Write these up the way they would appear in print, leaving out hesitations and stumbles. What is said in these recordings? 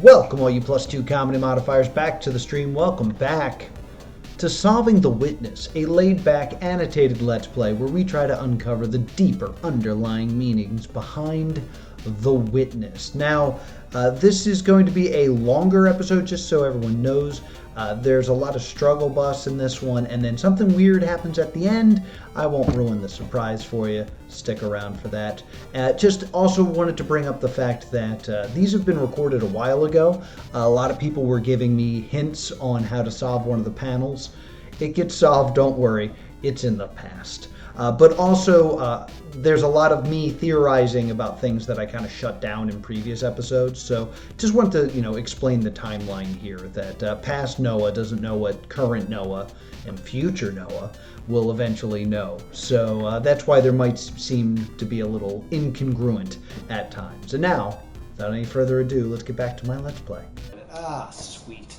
Welcome all you +2 comedy modifiers back to the stream. Welcome back to Solving the Witness, a laid-back annotated Let's Play where we try to uncover the deeper underlying meanings behind the witness. Now, this is going to be a longer episode, just so everyone knows. There's a lot of struggle bus in this one, and then something weird happens at the end. I won't ruin the surprise for you. Stick around for that. Just also wanted to bring up the fact that these have been recorded a while ago. A lot of people were giving me hints on how to solve one of the panels. It gets solved, don't worry. It's in the past. But also, there's a lot of me theorizing about things that I kind of shut down in previous episodes. So just want to, explain the timeline here, that past Noah doesn't know what current Noah and future Noah will eventually know. So that's why there might seem to be a little incongruent at times. And now, without any further ado, let's get back to my Let's Play. Ah, sweet.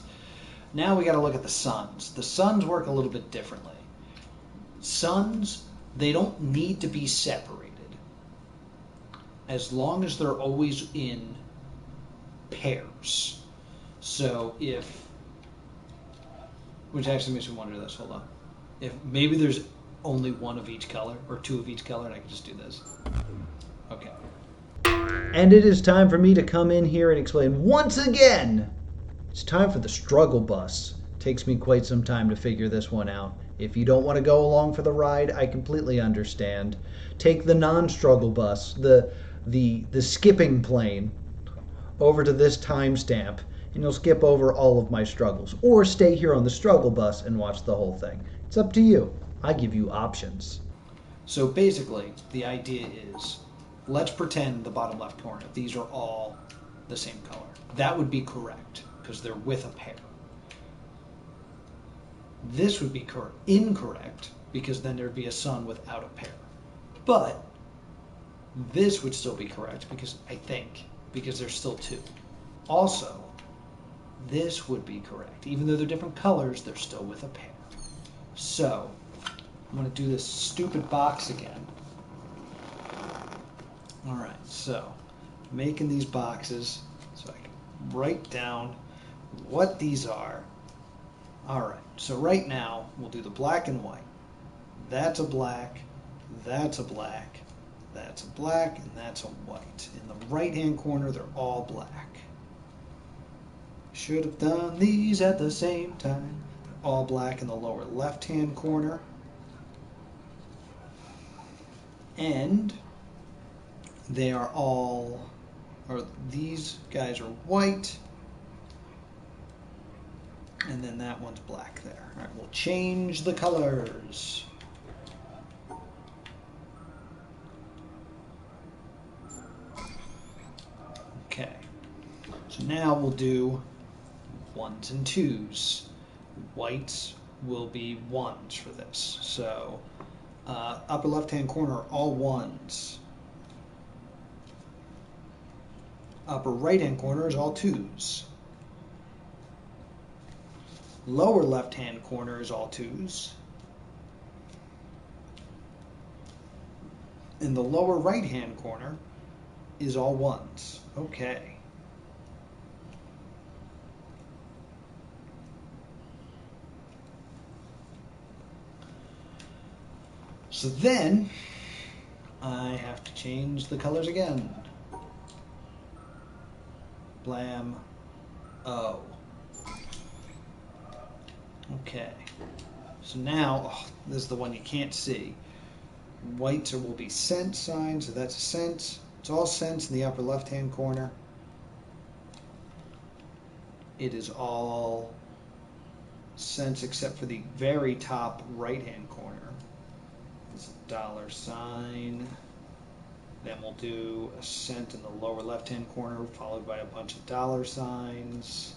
Now we got to look at the suns. The suns work a little bit differently. Suns, they don't need to be separated as long as they're always in pairs. So which actually makes me wonder this, hold on. If maybe there's only one of each color or two of each color and I can just do this. Okay. And it is time for me to come in here and explain once again. It's time for the struggle bus. Takes me quite some time to figure this one out. If you don't want to go along for the ride, I completely understand. Take the non-struggle bus, the skipping plane, over to this timestamp, and you'll skip over all of my struggles. Or stay here on the struggle bus and watch the whole thing. It's up to you. I give you options. So basically, the idea is, let's pretend the bottom left corner, these are all the same color. That would be correct, because they're with a pair. This would be incorrect, because then there'd be a sun without a pair. But this would still be correct, because there's still two. Also, this would be correct. Even though they're different colors, they're still with a pair. So, I'm going to do this stupid box again. Alright, so, making these boxes so I can write down what these are. Alright, so right now we'll do the black and white. That's a black, that's a black, that's a black, and that's a white. In the right hand corner they're all black. Should have done these at the same time. They're all black in the lower left hand corner. And they are all, or these guys are white. And then that one's black there. All right, we'll change the colors. Okay. So now we'll do ones and twos. Whites will be ones for this. So upper left-hand corner, all ones. Upper right-hand corner is all twos. Lower left-hand corner is all twos. And the lower right-hand corner is all ones. Okay. So then, I have to change the colors again. Blam. Oh. Okay, so now, this is the one you can't see. Whites will be cent signs, so that's a cent. It's all cents in the upper left-hand corner. It is all cents except for the very top right-hand corner. It's a dollar sign. Then we'll do a cent in the lower left-hand corner, followed by a bunch of dollar signs.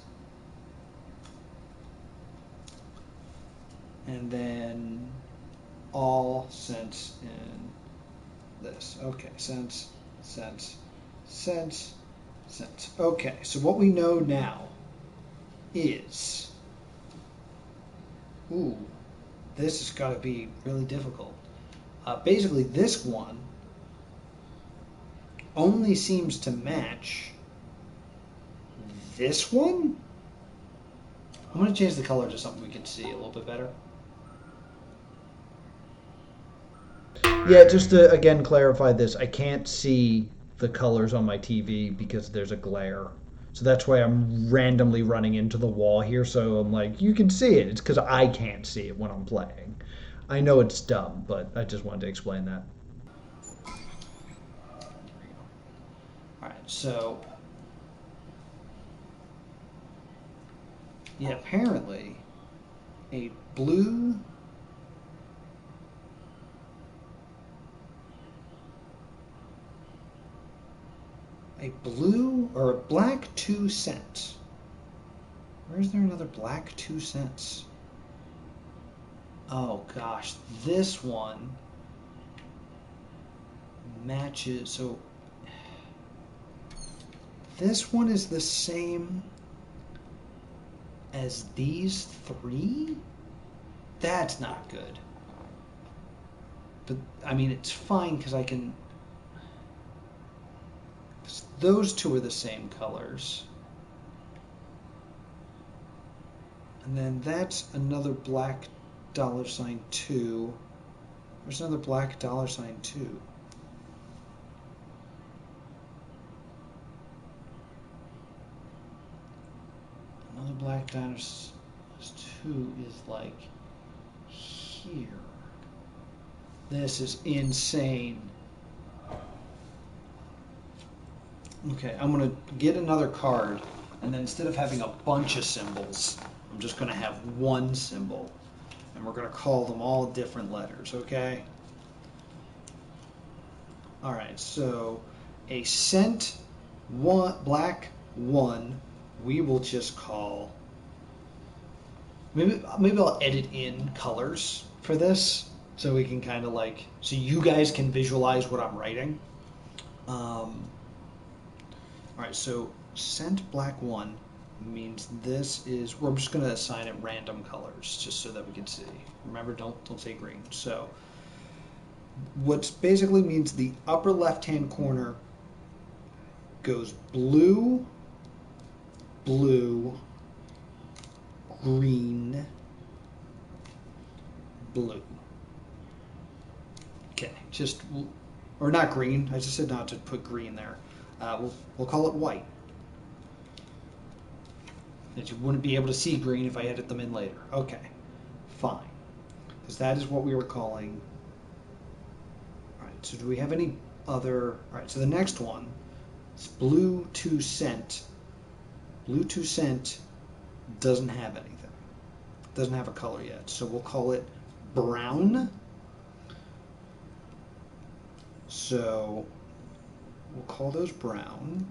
And then all cents in this. Okay, cents, cents, cents, cents. Okay, so what we know now is, this has got to be really difficult. Basically, this one only seems to match this one? I'm going to change the color to something we can see a little bit better. Yeah, just to again clarify this, I can't see the colors on my TV because there's a glare. So that's why I'm randomly running into the wall here. So I'm like, you can see it. It's because I can't see it when I'm playing. I know it's dumb, but I just wanted to explain that. All right, so yeah, apparently a blue or a black 2 cent. Where's there another black 2 cents? Oh gosh, this one matches. So this one is the same as these 3? That's not good. But I mean, it's fine because I can. Those 2 are the same colors. And then that's another black $2. There's another black $2. Another black $2 is like here. This is insane. Okay, I'm going to get another card, and then instead of having a bunch of symbols, I'm just going to have one symbol. And we're going to call them all different letters, okay? All right, so a cent, black 1, we will just call... Maybe I'll edit in colors for this, so we can kind of like... So you guys can visualize what I'm writing. All right, so cent black 1 means this is, we're just going to assign it random colors just so that we can see. Remember, don't say green. So what basically means the upper left-hand corner goes blue, blue, green, blue. Okay, just, or not green, I just said not to put green there. We'll call it white. That you wouldn't be able to see green if I edit them in later. Okay, fine. Because that is what we were calling. All right, so do we have any other? All right, so the next one is blue 2 cent. Blue 2 cent doesn't have anything. Doesn't have a color yet. So we'll call it brown. So we'll call those brown.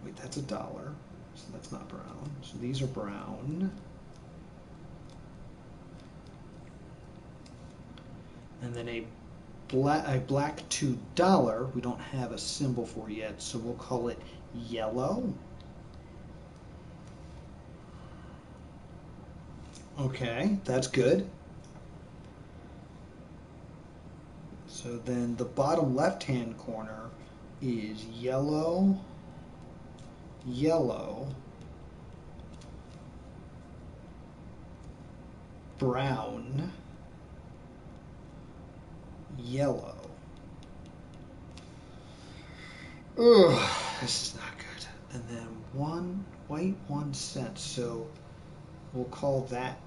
Wait, that's $1, so that's not brown. So these are brown. And then a black $2 we don't have a symbol for yet, so we'll call it yellow. Okay, that's good. So then the bottom left-hand corner is yellow, yellow, brown, yellow. Ugh, this is not good. And then one white 1 cent. So we'll call that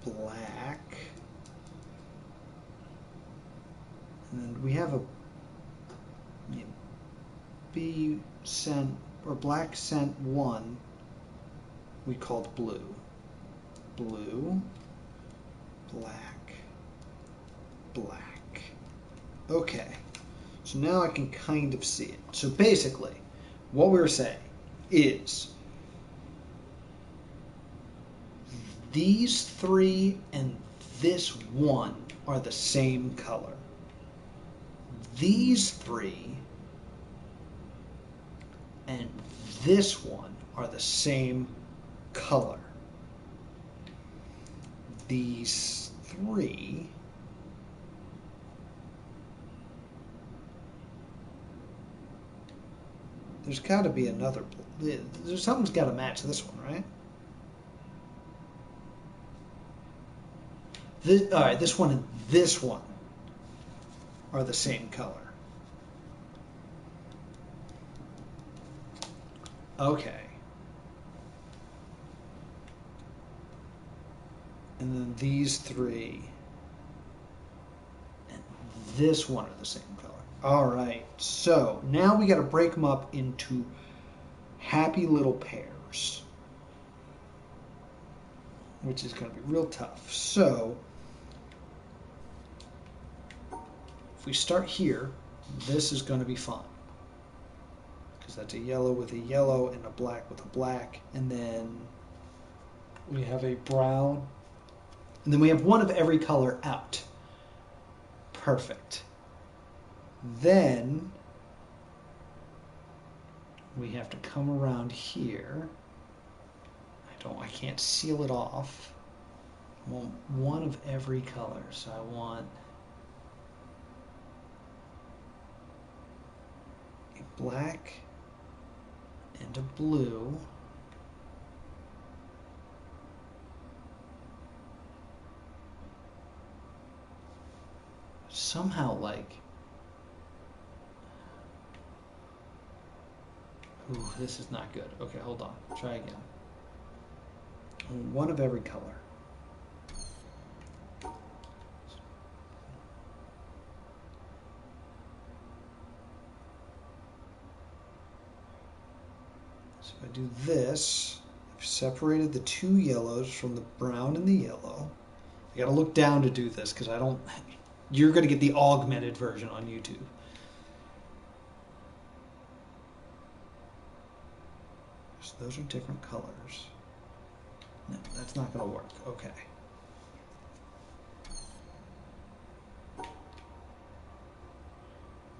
black. And then we have a B cent or black cent 1 we called blue. Blue, black, black. Okay, so now I can kind of see it. So basically, what we were saying is these 3 and this 1 are the same color. These 3 and this 1 are the same color. These 3 There's got to be another. Something's got to match this one, right? All right, this one and this one are the same color. Okay. And then these three and this one are the same color. All right, so now we got to break them up into happy little pairs, which is going to be real tough. So if we start here, this is going to be fun, because that's a yellow with a yellow and a black with a black, and then we have a brown, and then we have one of every color out. Perfect. Then we have to come around here. I can't seal it off. I want one of every color, so I want a black and a blue. Somehow, like, ooh, this is not good. Okay, hold on. Try again. One of every color. So if I do this, I've separated the two yellows from the brown and the yellow. I gotta look down to do this because I don't. You're gonna get the augmented version on YouTube. So those are different colors. No, that's not gonna work. Okay.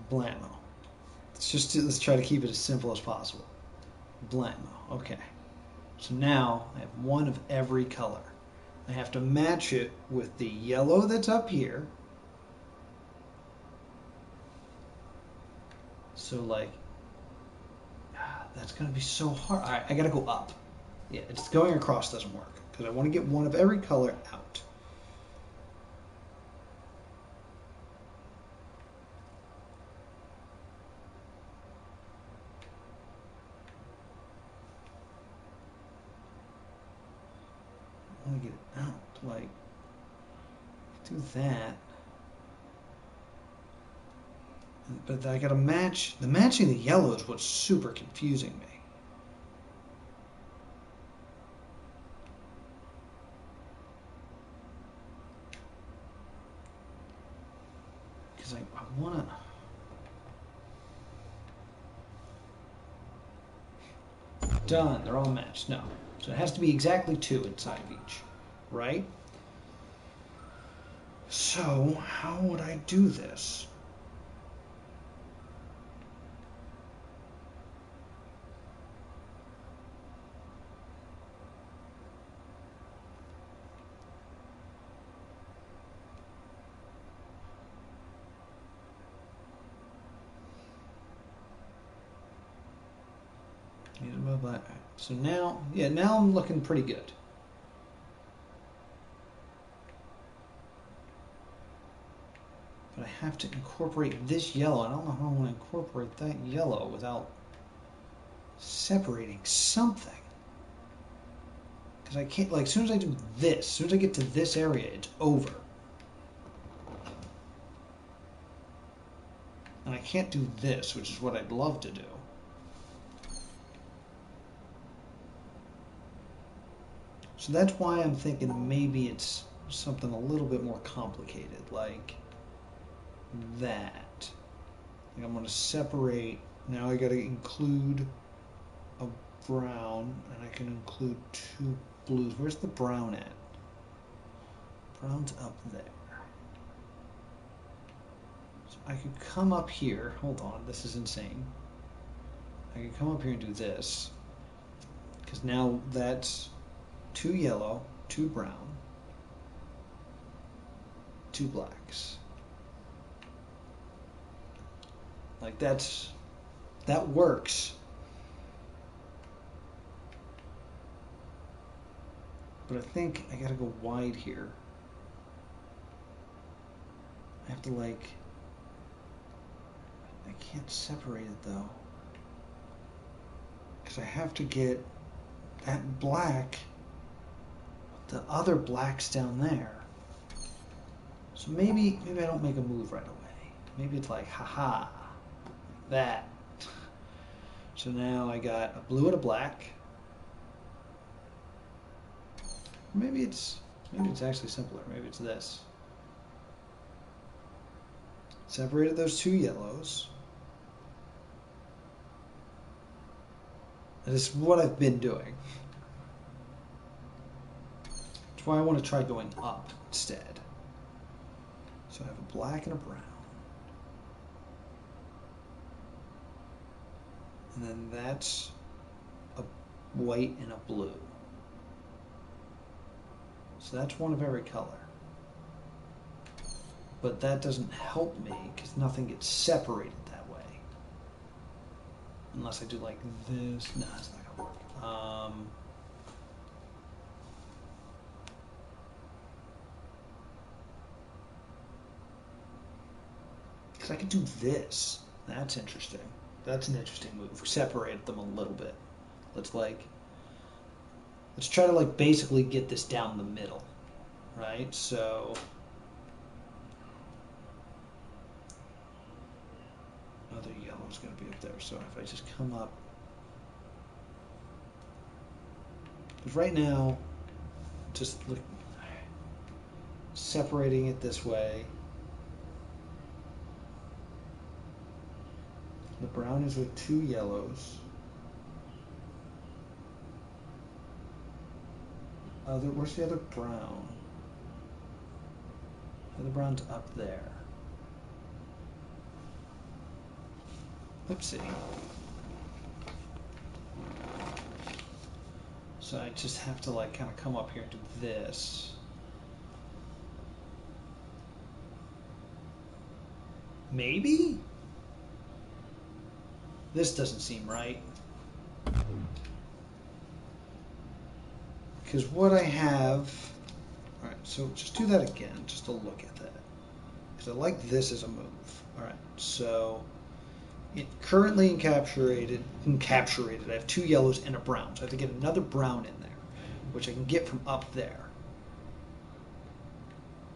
Blammo. Let's try to keep it as simple as possible. Blammo. Okay. So now I have one of every color. I have to match it with the yellow that's up here. So like, that's gonna be so hard. All right, I gotta go up. Yeah, it's going across doesn't work because I want to get one of every color out. I want to get it out. Like, do that. But I gotta match. The matching the yellow is what's super confusing me. Because I want to... Done. They're all matched. No. So it has to be exactly two inside of each. Right? So, how would I do this? So now, yeah, now I'm looking pretty good. But I have to incorporate this yellow. I don't know how I want to incorporate that yellow without separating something. Because I can't, like, as soon as I do this, as soon as I get to this area, it's over. And I can't do this, which is what I'd love to do. So that's why I'm thinking maybe it's something a little bit more complicated, like that. Like I'm going to separate. Now I got to include a brown, and I can include two blues. Where's the brown at? Brown's up there. So I could come up here. Hold on, this is insane. I could come up here and do this, because now that's two yellow, two brown, two blacks. Like that works, But I think I gotta go wide here. I have to like... I can't separate it though. Because I have to get that black, the other black's down there. So maybe I don't make a move right away. Maybe it's like, haha, that. So now I got a blue and a black. Maybe it's actually simpler. Maybe it's this. Separated those two yellows. And this is what I've been doing. That's why I want to try going up instead. So I have a black and a brown. And then that's a white and a blue. So that's one of every color. But that doesn't help me because nothing gets separated that way. Unless I do like this. No, it's not going to work. Because I could do this. That's interesting. That's an interesting move. Separate them a little bit. Let's try to like basically get this down the middle, right? So other yellow's going to be up there. So if I just come up, because right now, just look, separating it this way. The brown is with two yellows. Where's the other brown? The other brown's up there. Oopsie. So I just have to like kind of come up here and do this. Maybe? This doesn't seem right. Because what I have... Alright, so just do that again, just to look at that. Because I like this as a move. Alright, so... It currently encapsulated, I have two yellows and a brown. So I have to get another brown in there, which I can get from up there.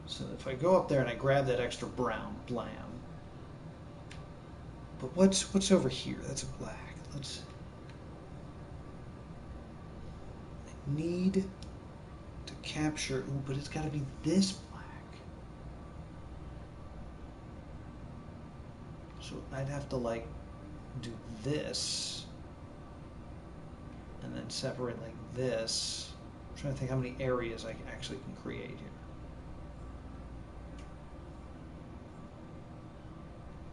So if I go up there and I grab that extra brown, blam. But what's over here? That's a black. I need to capture, ooh, but it's got to be this black. So I'd have to like do this and then separate like this. I'm trying to think how many areas I actually can create here.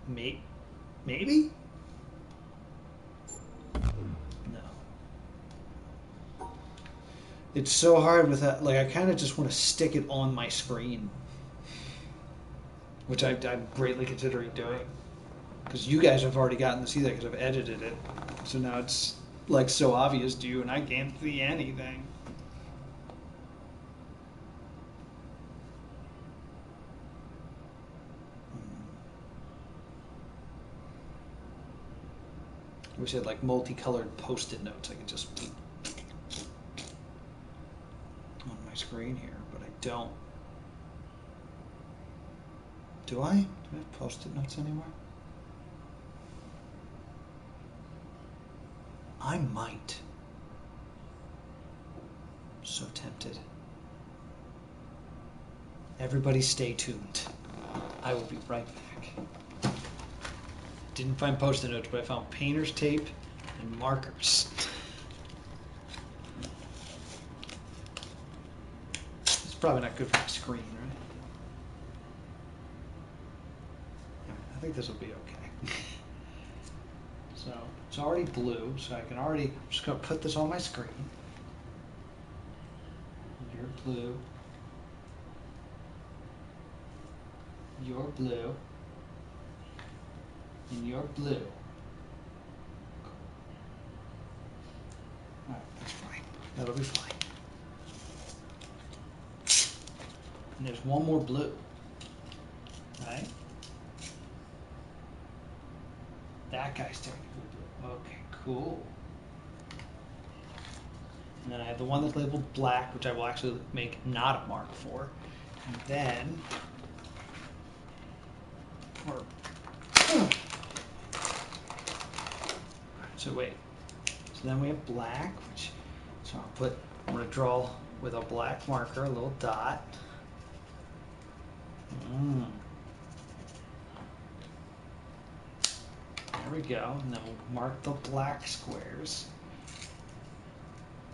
Maybe? No. It's so hard with that. Like, I kind of just want to stick it on my screen, which I'm greatly considering doing. Because you guys have already gotten to see that because I've edited it. So now it's, like, so obvious to you, and I can't see anything. I wish I had like multicolored post-it notes I could just on my screen here, but I don't. Do I? Do I have post-it notes anywhere? I might. I'm so tempted. Everybody stay tuned. I will be right back. Didn't find post-it notes, but I found painter's tape and markers. It's probably not good for the screen, right? I think this will be okay. So it's already blue, so I can already, I'm just going to put this on my screen. You're blue. You're blue. And you're blue. Alright, that's fine. That'll be fine. And there's one more blue, right? That guy's technically blue. Okay, cool. And then I have the one that's labeled black, which I will actually make not a mark for. And then, so wait. So then we have black, which, so I'm going to draw with a black marker, a little dot. There we go. And then we'll mark the black squares.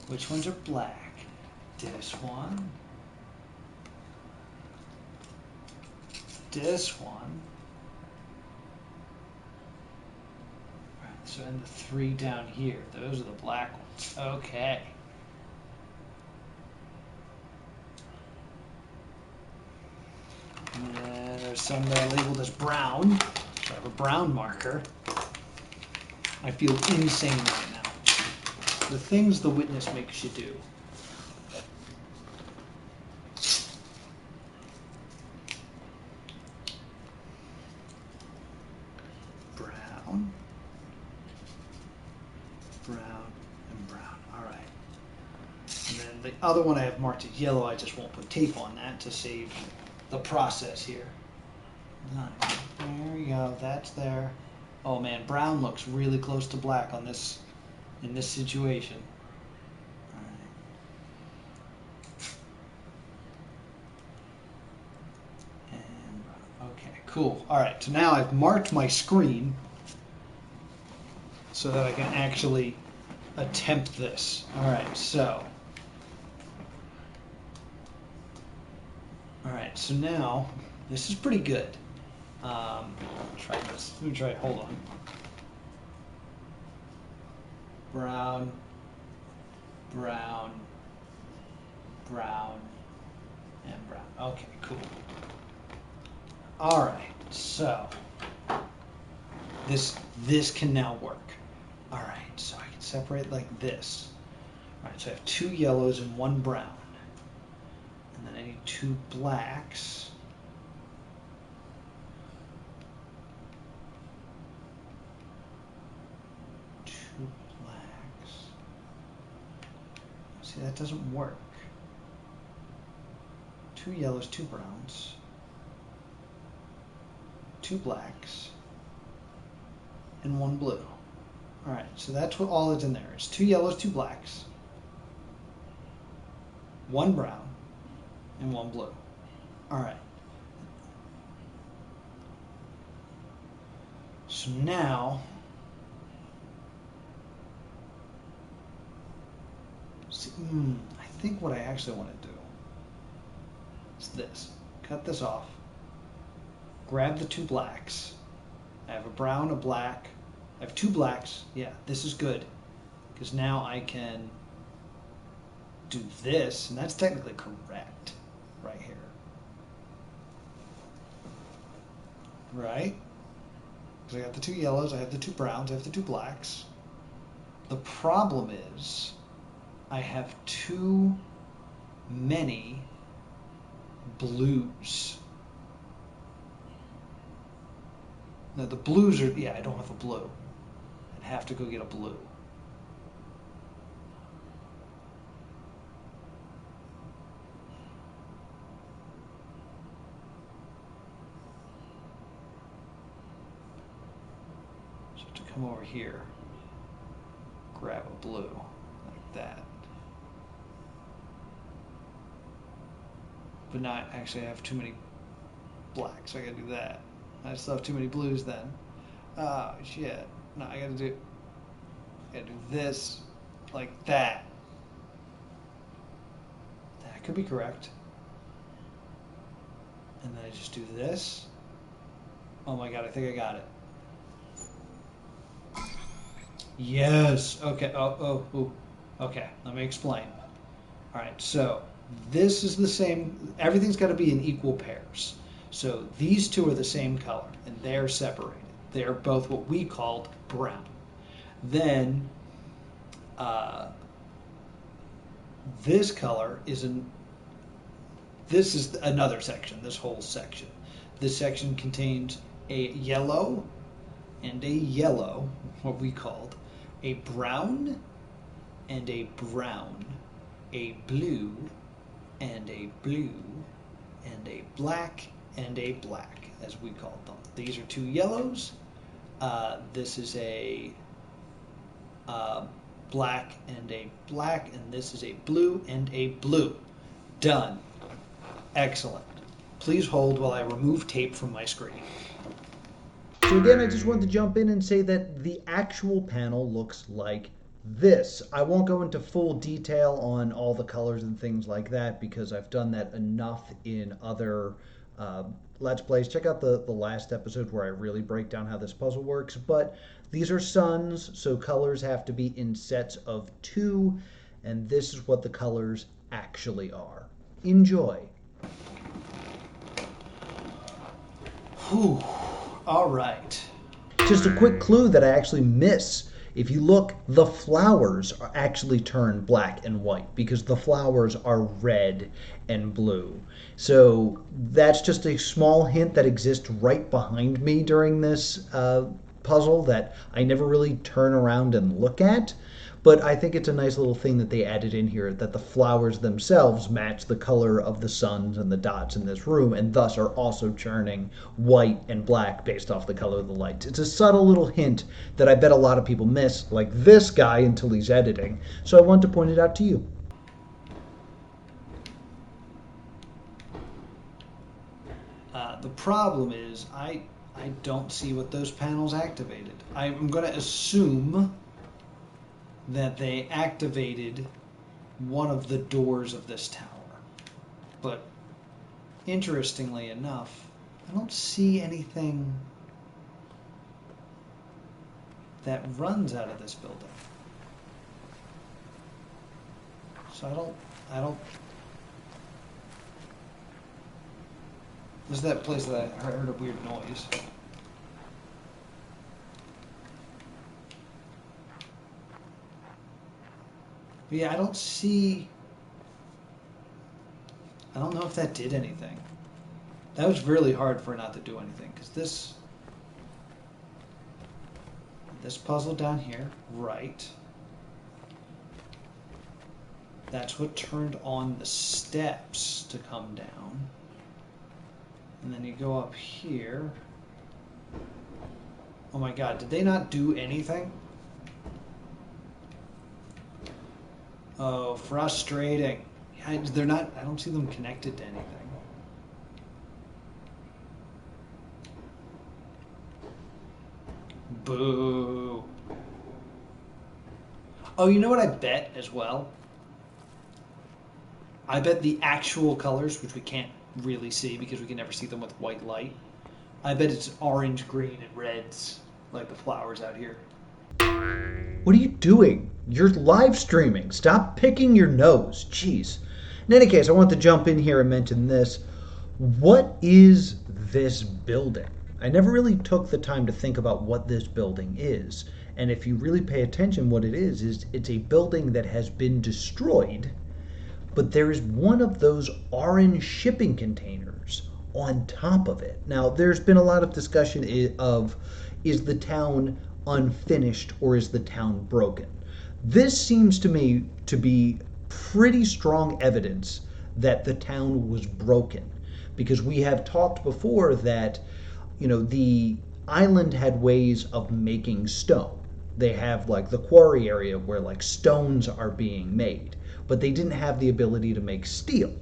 Which ones are black? This one. This one. Right, so and the 3 down here, those are the black ones. Okay. And then there's some that are labeled as brown. So I have a brown marker. I feel insane right now. The things the Witness makes you do. Brown, brown, and brown. All right. And then the other one I have marked as yellow. I just won't put tape on that to save the process here. Nice. There we go. That's there. Oh man, brown looks really close to black on this in this situation. All right. And okay, cool. All right. So now I've marked my screen so that I can actually attempt this. All right. So. All right. So now this is pretty good. Try this. Let me try. Hold on. Brown, brown, brown, and brown. Okay, cool. All right. So this can now work. All right. So I can separate like this. All right. So I have 2 yellows and 1 brown, and then I need 2 blacks. See, that doesn't work. 2 yellows, 2 browns, 2 blacks, and 1 blue. All right, so that's what all that's in there. It's 2 yellows, 2 blacks, 1 brown, and 1 blue. All right. So now, I think what I actually want to do is this. Cut this off. Grab the 2 blacks. I have a brown, a black. I have 2 blacks. Yeah, this is good. Because now I can do this, and that's technically correct right here. Right? Because I got the 2 yellows, I have the 2 browns, I have the 2 blacks. The problem is I have too many blues. Now the blues are, yeah, I don't have a blue. I'd have to go get a blue. So to come over here, grab a blue like that. But now actually I have too many blacks, so I gotta do that. I still have too many blues then. Oh shit. No, I gotta do this like that. That could be correct. And then I just do this. Oh my god, I think I got it. Yes. Okay. Oh. Okay. Let me explain. All right. So this is the same. Everything's got to be in equal pairs. So these 2 are the same color, and they're separated. They're both what we called brown. Then this color is This is another section, this whole section. This section contains a yellow and a yellow, what we called, a brown and a brown, a blue and a blue, and a black and a black, as we called them. These are 2 yellows. This is a black, and this is a blue and a blue. Done. Excellent. Please hold while I remove tape from my screen. So again, I just want to jump in and say that the actual panel looks like this. I won't go into full detail on all the colors and things like that because I've done that enough in other Let's Plays. Check out the last episode where I really break down how this puzzle works. But these are suns, so colors have to be in sets of 2, and this is what the colors actually are. Enjoy. Whew. All right. Just a quick clue that I actually miss. If you look, the flowers are actually turned black and white because the flowers are red and blue. So that's just a small hint that exists right behind me during this puzzle that I never really turn around and look at. But I think it's a nice little thing that they added in here, that the flowers themselves match the color of the suns and the dots in this room, and thus are also churning white and black based off the color of the lights. It's a subtle little hint that I bet a lot of people miss, like this guy, until he's editing. So I want to point it out to you. The problem is I don't see what those panels activated. I'm going to assume that they activated one of the doors of this tower. But interestingly enough, I don't see anything that runs out of this building. So I don't This is that place that I heard a weird noise. But yeah, I don't know if that did anything. That was really hard for it not to do anything, because this puzzle down here, right, that's what turned on the steps to come down. And then you go up here. Oh my god, did they not do anything? Oh, frustrating. I don't see them connected to anything. Boo. Oh, you know what I bet as well? I bet the actual colors, which we can't really see because we can never see them with white light, I bet it's orange, green, and reds, like the flowers out here. What are you doing? You're live streaming. Stop picking your nose. Jeez. In any case, I want to jump in here and mention this. What is this building? I never really took the time to think about what this building is. And if you really pay attention, what it is it's a building that has been destroyed, but there is one of those orange shipping containers on top of it. Now, there's been a lot of discussion of, is the town unfinished or is the town broken? This seems to me to be pretty strong evidence that the town was broken, because we have talked before that, you know, the island had ways of making stone. They have like the quarry area where like stones are being made, but they didn't have the ability to make steel.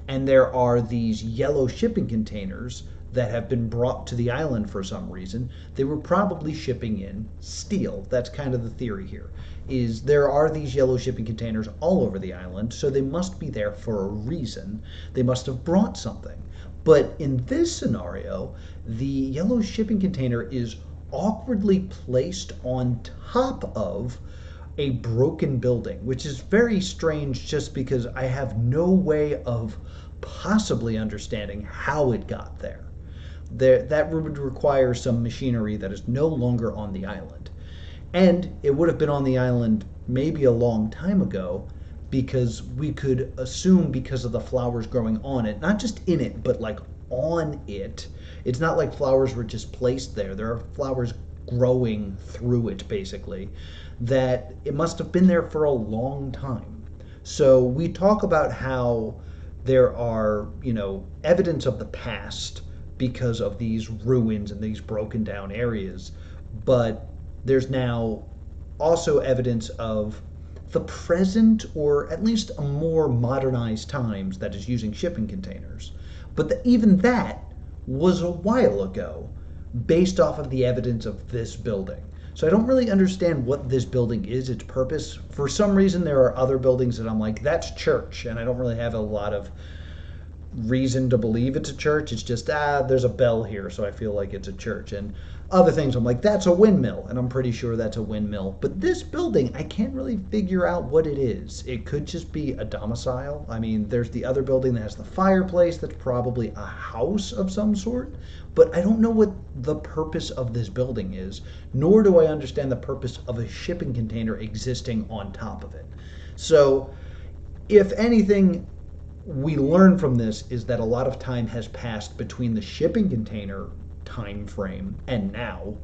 And there are these yellow shipping containers that have been brought to the island for some reason. They were probably shipping in steel. That's kind of the theory here, is there are these yellow shipping containers all over the island, so they must be there for a reason. They must have brought something. But in this scenario, the yellow shipping container is awkwardly placed on top of a broken building, which is very strange just because I have no way of possibly understanding how it got there. That would require some machinery that is no longer on the island. And it would have been on the island maybe a long time ago, because we could assume because of the flowers growing on it, not just in it, but like on it. It's not like flowers were just placed there. There are flowers growing through it, basically, that it must have been there for a long time. So we talk about how there are, evidence of the past because of these ruins and these broken down areas, but there's now also evidence of the present, or at least a more modernized times, that is using shipping containers. But even that was a while ago, based off of the evidence of this building. So I don't really understand what this building is, its purpose. For some reason, there are other buildings that I'm like, that's church, and I don't really have a lot of reason to believe it's a church. It's just, there's a bell here, so I feel like it's a church. And other things, I'm like, that's a windmill, and I'm pretty sure that's a windmill. But this building, I can't really figure out what it is. It could just be a domicile. I mean, there's the other building that has the fireplace, that's probably a house of some sort. But I don't know what the purpose of this building is, nor do I understand the purpose of a shipping container existing on top of it. So, if anything, we learn from this is that a lot of time has passed between the shipping container time frame and now,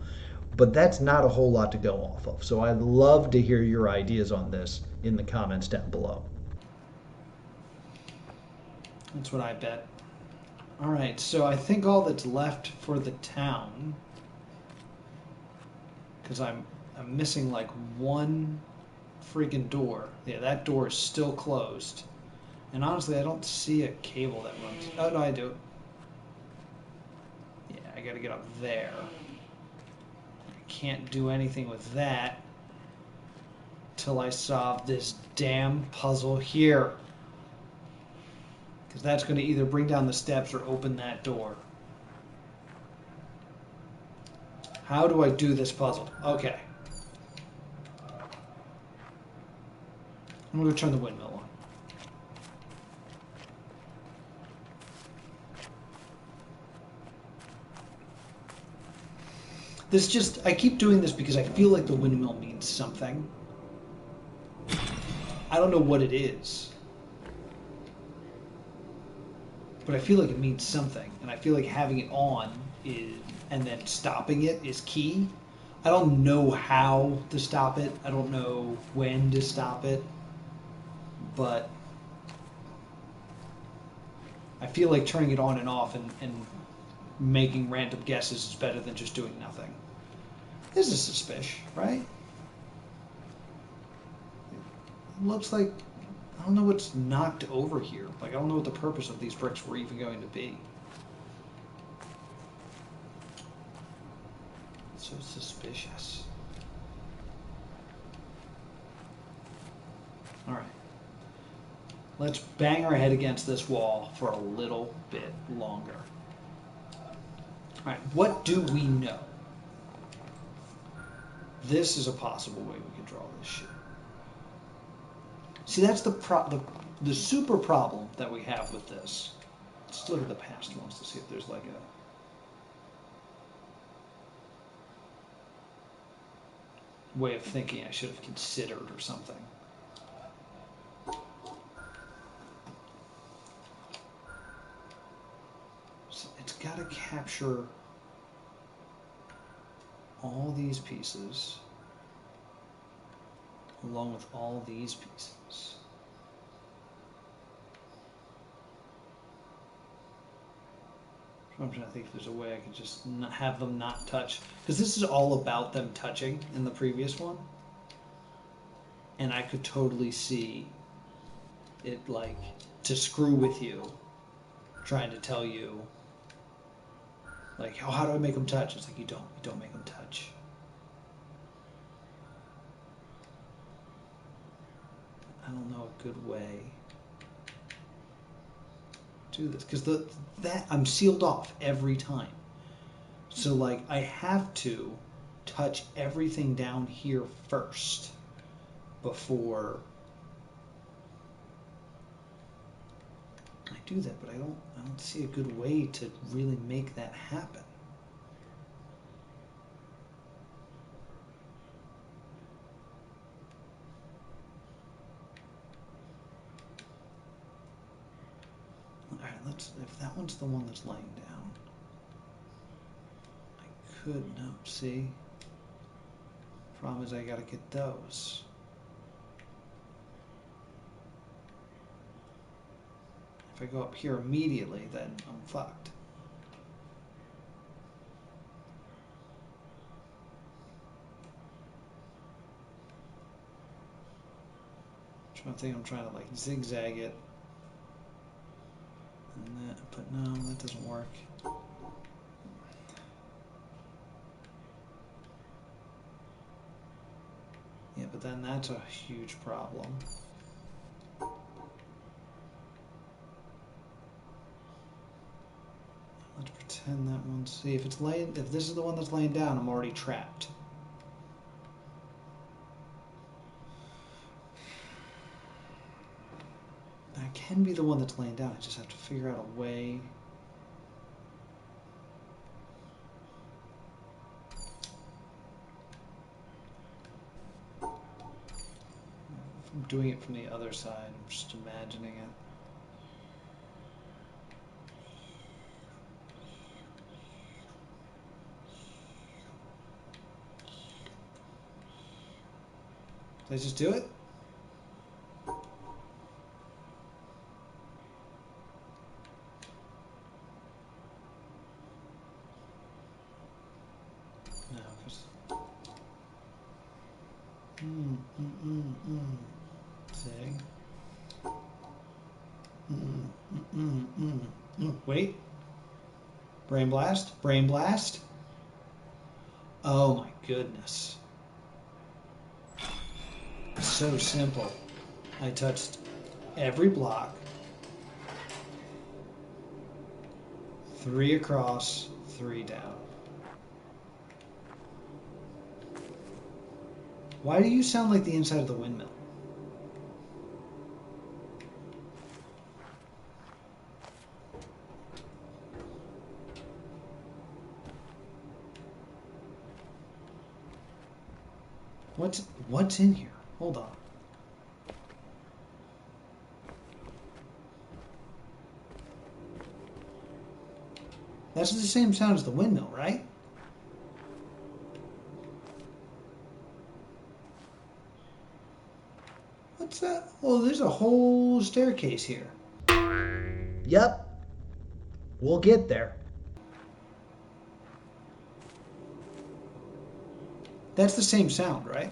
but that's not a whole lot to go off of. So I'd love to hear your ideas on this in the comments down below. That's what I bet. All right, so I think all that's left for the town, because I'm missing like one freaking door. Yeah, that door is still closed. And honestly, I don't see a cable that runs. Oh, no, I do. Yeah, I gotta get up there. I can't do anything with that till I solve this damn puzzle here. Because that's going to either bring down the steps or open that door. How do I do this puzzle? Okay. I'm going to turn the windmill on. I keep doing this because I feel like the windmill means something. I don't know what it is. But I feel like it means something. And I feel like having it on and then stopping it is key. I don't know how to stop it. I don't know when to stop it. But I feel like turning it on and off and making random guesses is better than just doing nothing. This is suspicious, right? It looks like, I don't know what's knocked over here. Like, I don't know what the purpose of these bricks were even going to be. It's so suspicious. All right. Let's bang our head against this wall for a little bit longer. All right, what do we know? This is a possible way we can draw this shit. See, that's the super problem that we have with this. Let's look at the past ones to see if there's like a way of thinking I should have considered or something. So it's got to capture all these pieces along with all these pieces. I'm trying to think if there's a way I could just not have them not touch. Because this is all about them touching in the previous one. And I could totally see it like to screw with you, trying to tell you, like, oh, how do I make them touch? It's like, you don't make them touch. I don't know a good way to do this because that I'm sealed off every time. So like I have to touch everything down here first before I do that, but I don't see a good way to really make that happen. if that one's the one that's laying down, I could, no, see? Problem is I gotta get those. If I go up here immediately, then I'm fucked. I think I'm trying to like zigzag it. And that, but no, that doesn't work. Yeah, but then that's a huge problem. Let's pretend that one. See if it's laying. If this is the one that's laying down, I'm already trapped. That can be the one that's laying down. I just have to figure out a way. If I'm doing it from the other side, I'm just imagining it. Did I just do it? No, because... Zig. Wait. Brain blast? Brain blast? Oh my goodness. So simple. I touched every block. 3 across, 3 down. Why do you sound like the inside of the windmill? What's in here? Hold on. That's the same sound as the windmill, right? What's that? Oh, there's a whole staircase here. Yep. We'll get there. That's the same sound, right?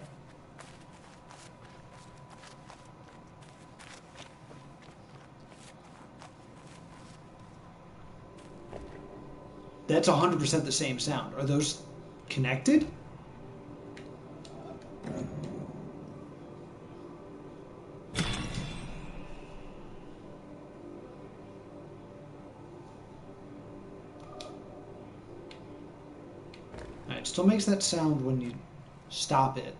That's 100% the same sound. Are those connected? Alright, still makes that sound when you stop it.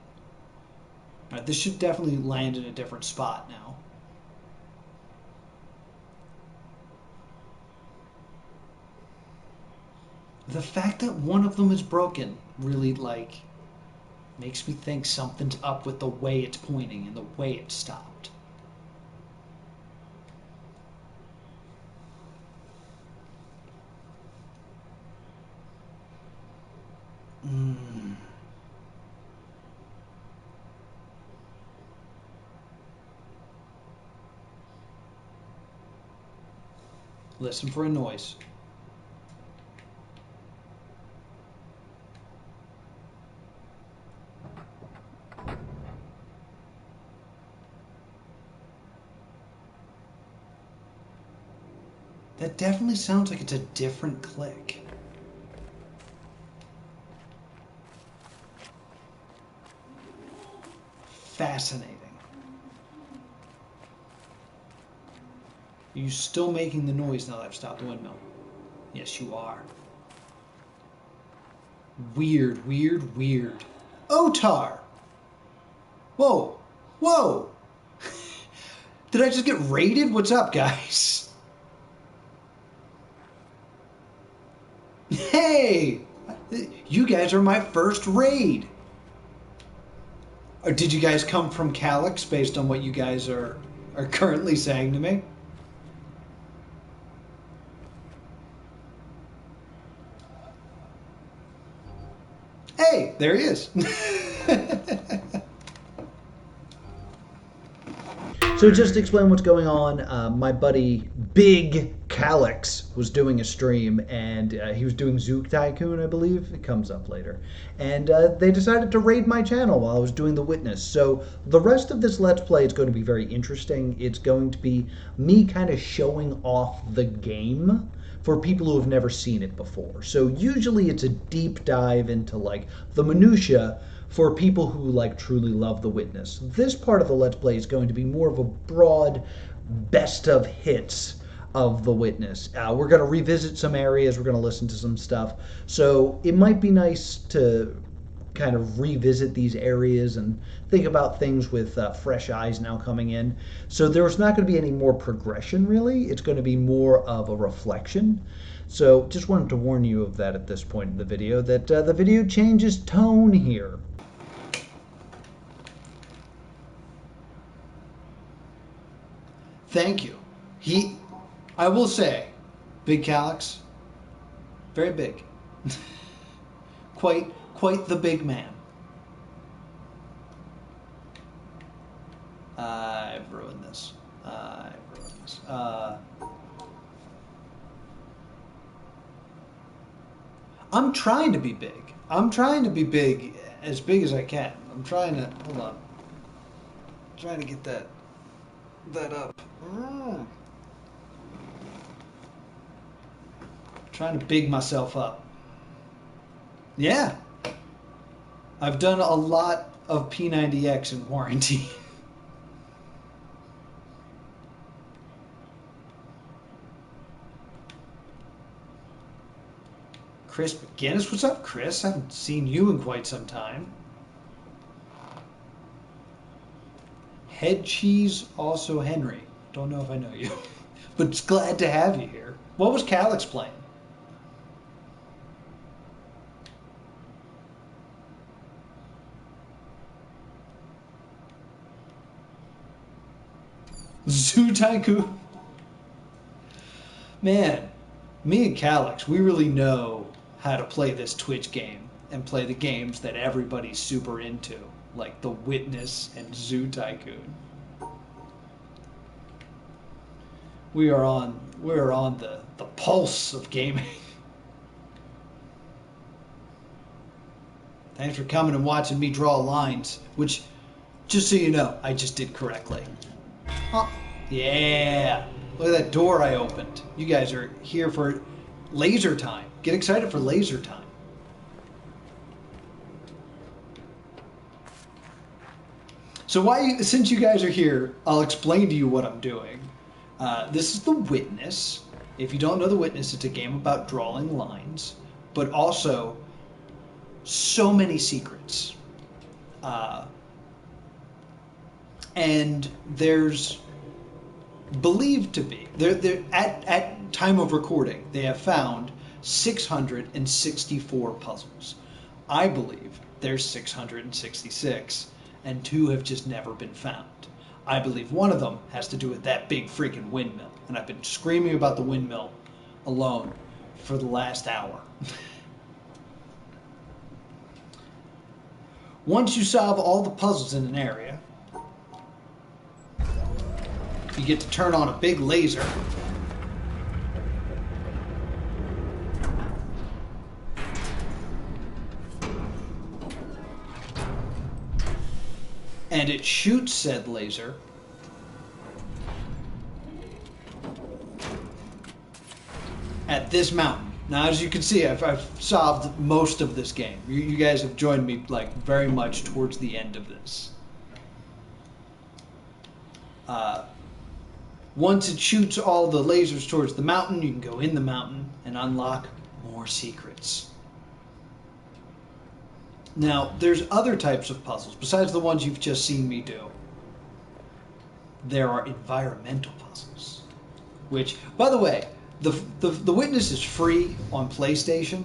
Alright, this should definitely land in a different spot now. The fact that one of them is broken really, like, makes me think something's up with the way it's pointing and the way it stopped. Listen for a noise. That definitely sounds like it's a different click. Fascinating. Are you still making the noise now that I've stopped the windmill? Yes, you are. Weird, weird, weird. Otar! Whoa! Whoa! Did I just get raided? What's up, guys? Hey! You guys are my first raid! Or did you guys come from Callex based on what you guys are currently saying to me? Hey, there he is. So just to explain what's going on, my buddy Big Callex was doing a stream, and he was doing Zook Tycoon, I believe. It comes up later. And they decided to raid my channel while I was doing the Witness. So the rest of this Let's Play is going to be very interesting. It's going to be me kind of showing off the game for people who have never seen it before. So usually it's a deep dive into like the minutia for people who like truly love the Witness. This part of the Let's Play is going to be more of a broad best of hits of the Witness. We're going to revisit some areas, we're going to listen to some stuff. So it might be nice to kind of revisit these areas and think about things with fresh eyes now coming in. So there's not going to be any more progression really. It's going to be more of a reflection. So just wanted to warn you of that at this point in the video, that the video changes tone here. Thank you. I will say, Big Callex, very big. quite the big man. I've ruined this. I'm trying to be big. I'm trying to be big, as big as I can. I'm trying to, hold on. I'm trying to get that up. Trying to big myself up. Yeah. I've done a lot of P90X in quarantine. Chris McGinnis, what's up, Chris? I haven't seen you in quite some time. Head Cheese, also Henry. Don't know if I know you, but it's glad to have you here. What was Callex playing? Zoo Tycoon. Man, me and Callex, we really know how to play this Twitch game and play the games that everybody's super into, like The Witness and Zoo Tycoon. We are on the pulse of gaming. Thanks for coming and watching me draw lines, which, just so you know, I just did correctly. Oh, yeah. Look at that door I opened. You guys are here for laser time. Get excited for laser time. So since you guys are here, I'll explain to you what I'm doing. This is The Witness. If you don't know The Witness, it's a game about drawing lines, but also so many secrets. And there's believed to be, at time of recording, they have found 664 puzzles. I believe there's 666, and 2 have just never been found. I believe one of them has to do with that big freaking windmill, and I've been screaming about the windmill alone for the last hour. Once you solve all the puzzles in an area, you get to turn on a big laser. And it shoots said laser at this mountain. Now, as you can see, I've solved most of this game. You guys have joined me like very much towards the end of this. Once it shoots all the lasers towards the mountain, you can go in the mountain and unlock more secrets. Now, there's other types of puzzles, besides the ones you've just seen me do. There are environmental puzzles, which, by the way, the Witness is free on PlayStation.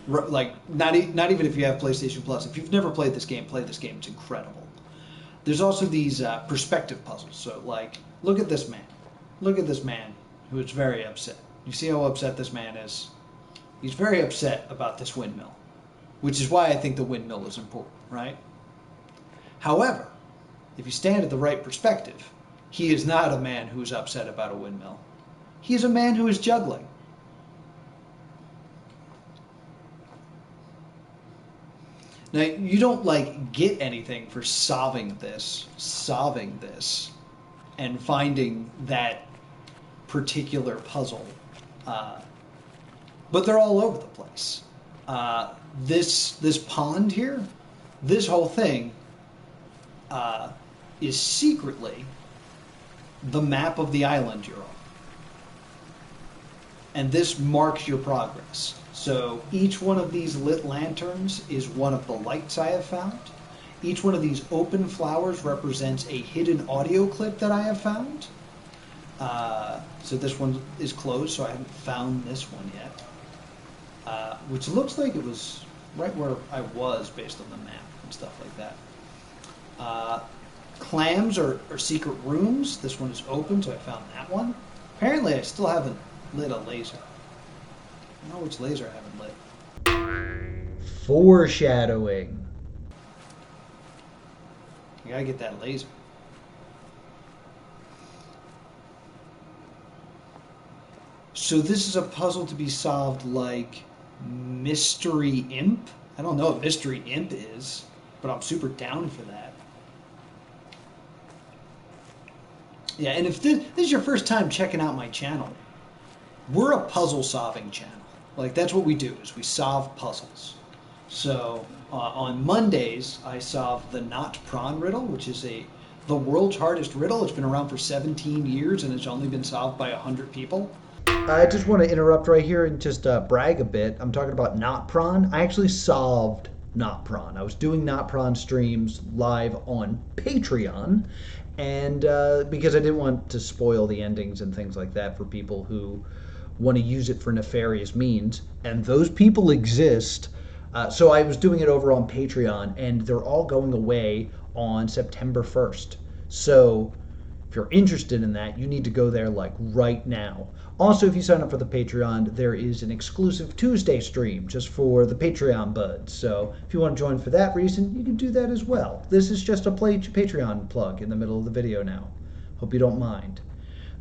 Like, not even if you have PlayStation Plus. If you've never played this game, play this game. It's incredible. There's also these perspective puzzles. So, like, look at this man. Look at this man who is very upset. You see how upset this man is? He's very upset about this windmill, which is why I think the windmill is important, right? However, if you stand at the right perspective, he is not a man who is upset about a windmill. He is a man who is juggling. Now, you don't like get anything for solving this, and finding that particular puzzle. But they're all over the place. This pond here, this whole thing is secretly the map of the island you're on. And this marks your progress. So each one of these lit lanterns is one of the lights I have found. Each one of these open flowers represents a hidden audio clip that I have found. So this one is closed, so I haven't found this one yet. Which looks like it was right where I was based on the map and stuff like that. Clams are secret rooms. This one is open, so I found that one. Apparently I still haven't lit a laser. I don't know which laser I haven't lit. Foreshadowing. You gotta get that laser. So this is a puzzle to be solved like Mystery Imp. I don't know what Mystery Imp is, but I'm super down for that. Yeah, and if this is your first time checking out my channel, we're a puzzle solving channel. Like, that's what we do, is we solve puzzles. So on Mondays, I solve the not prawn riddle, which is the world's hardest riddle. It's been around for 17 years and it's only been solved by 100 people. I just want to interrupt right here and just brag a bit. I'm talking about not prawn. I actually solved not prawn. I was doing not prawn streams live on Patreon, and because I didn't want to spoil the endings and things like that for people who want to use it for nefarious means, and those people exist. So I was doing it over on Patreon, and they're all going away on September 1st. So if you're interested in that, you need to go there like right now. Also, if you sign up for the Patreon, there is an exclusive Tuesday stream just for the Patreon buds. So if you want to join for that reason, you can do that as well. This is just a Patreon plug in the middle of the video now. Hope you don't mind.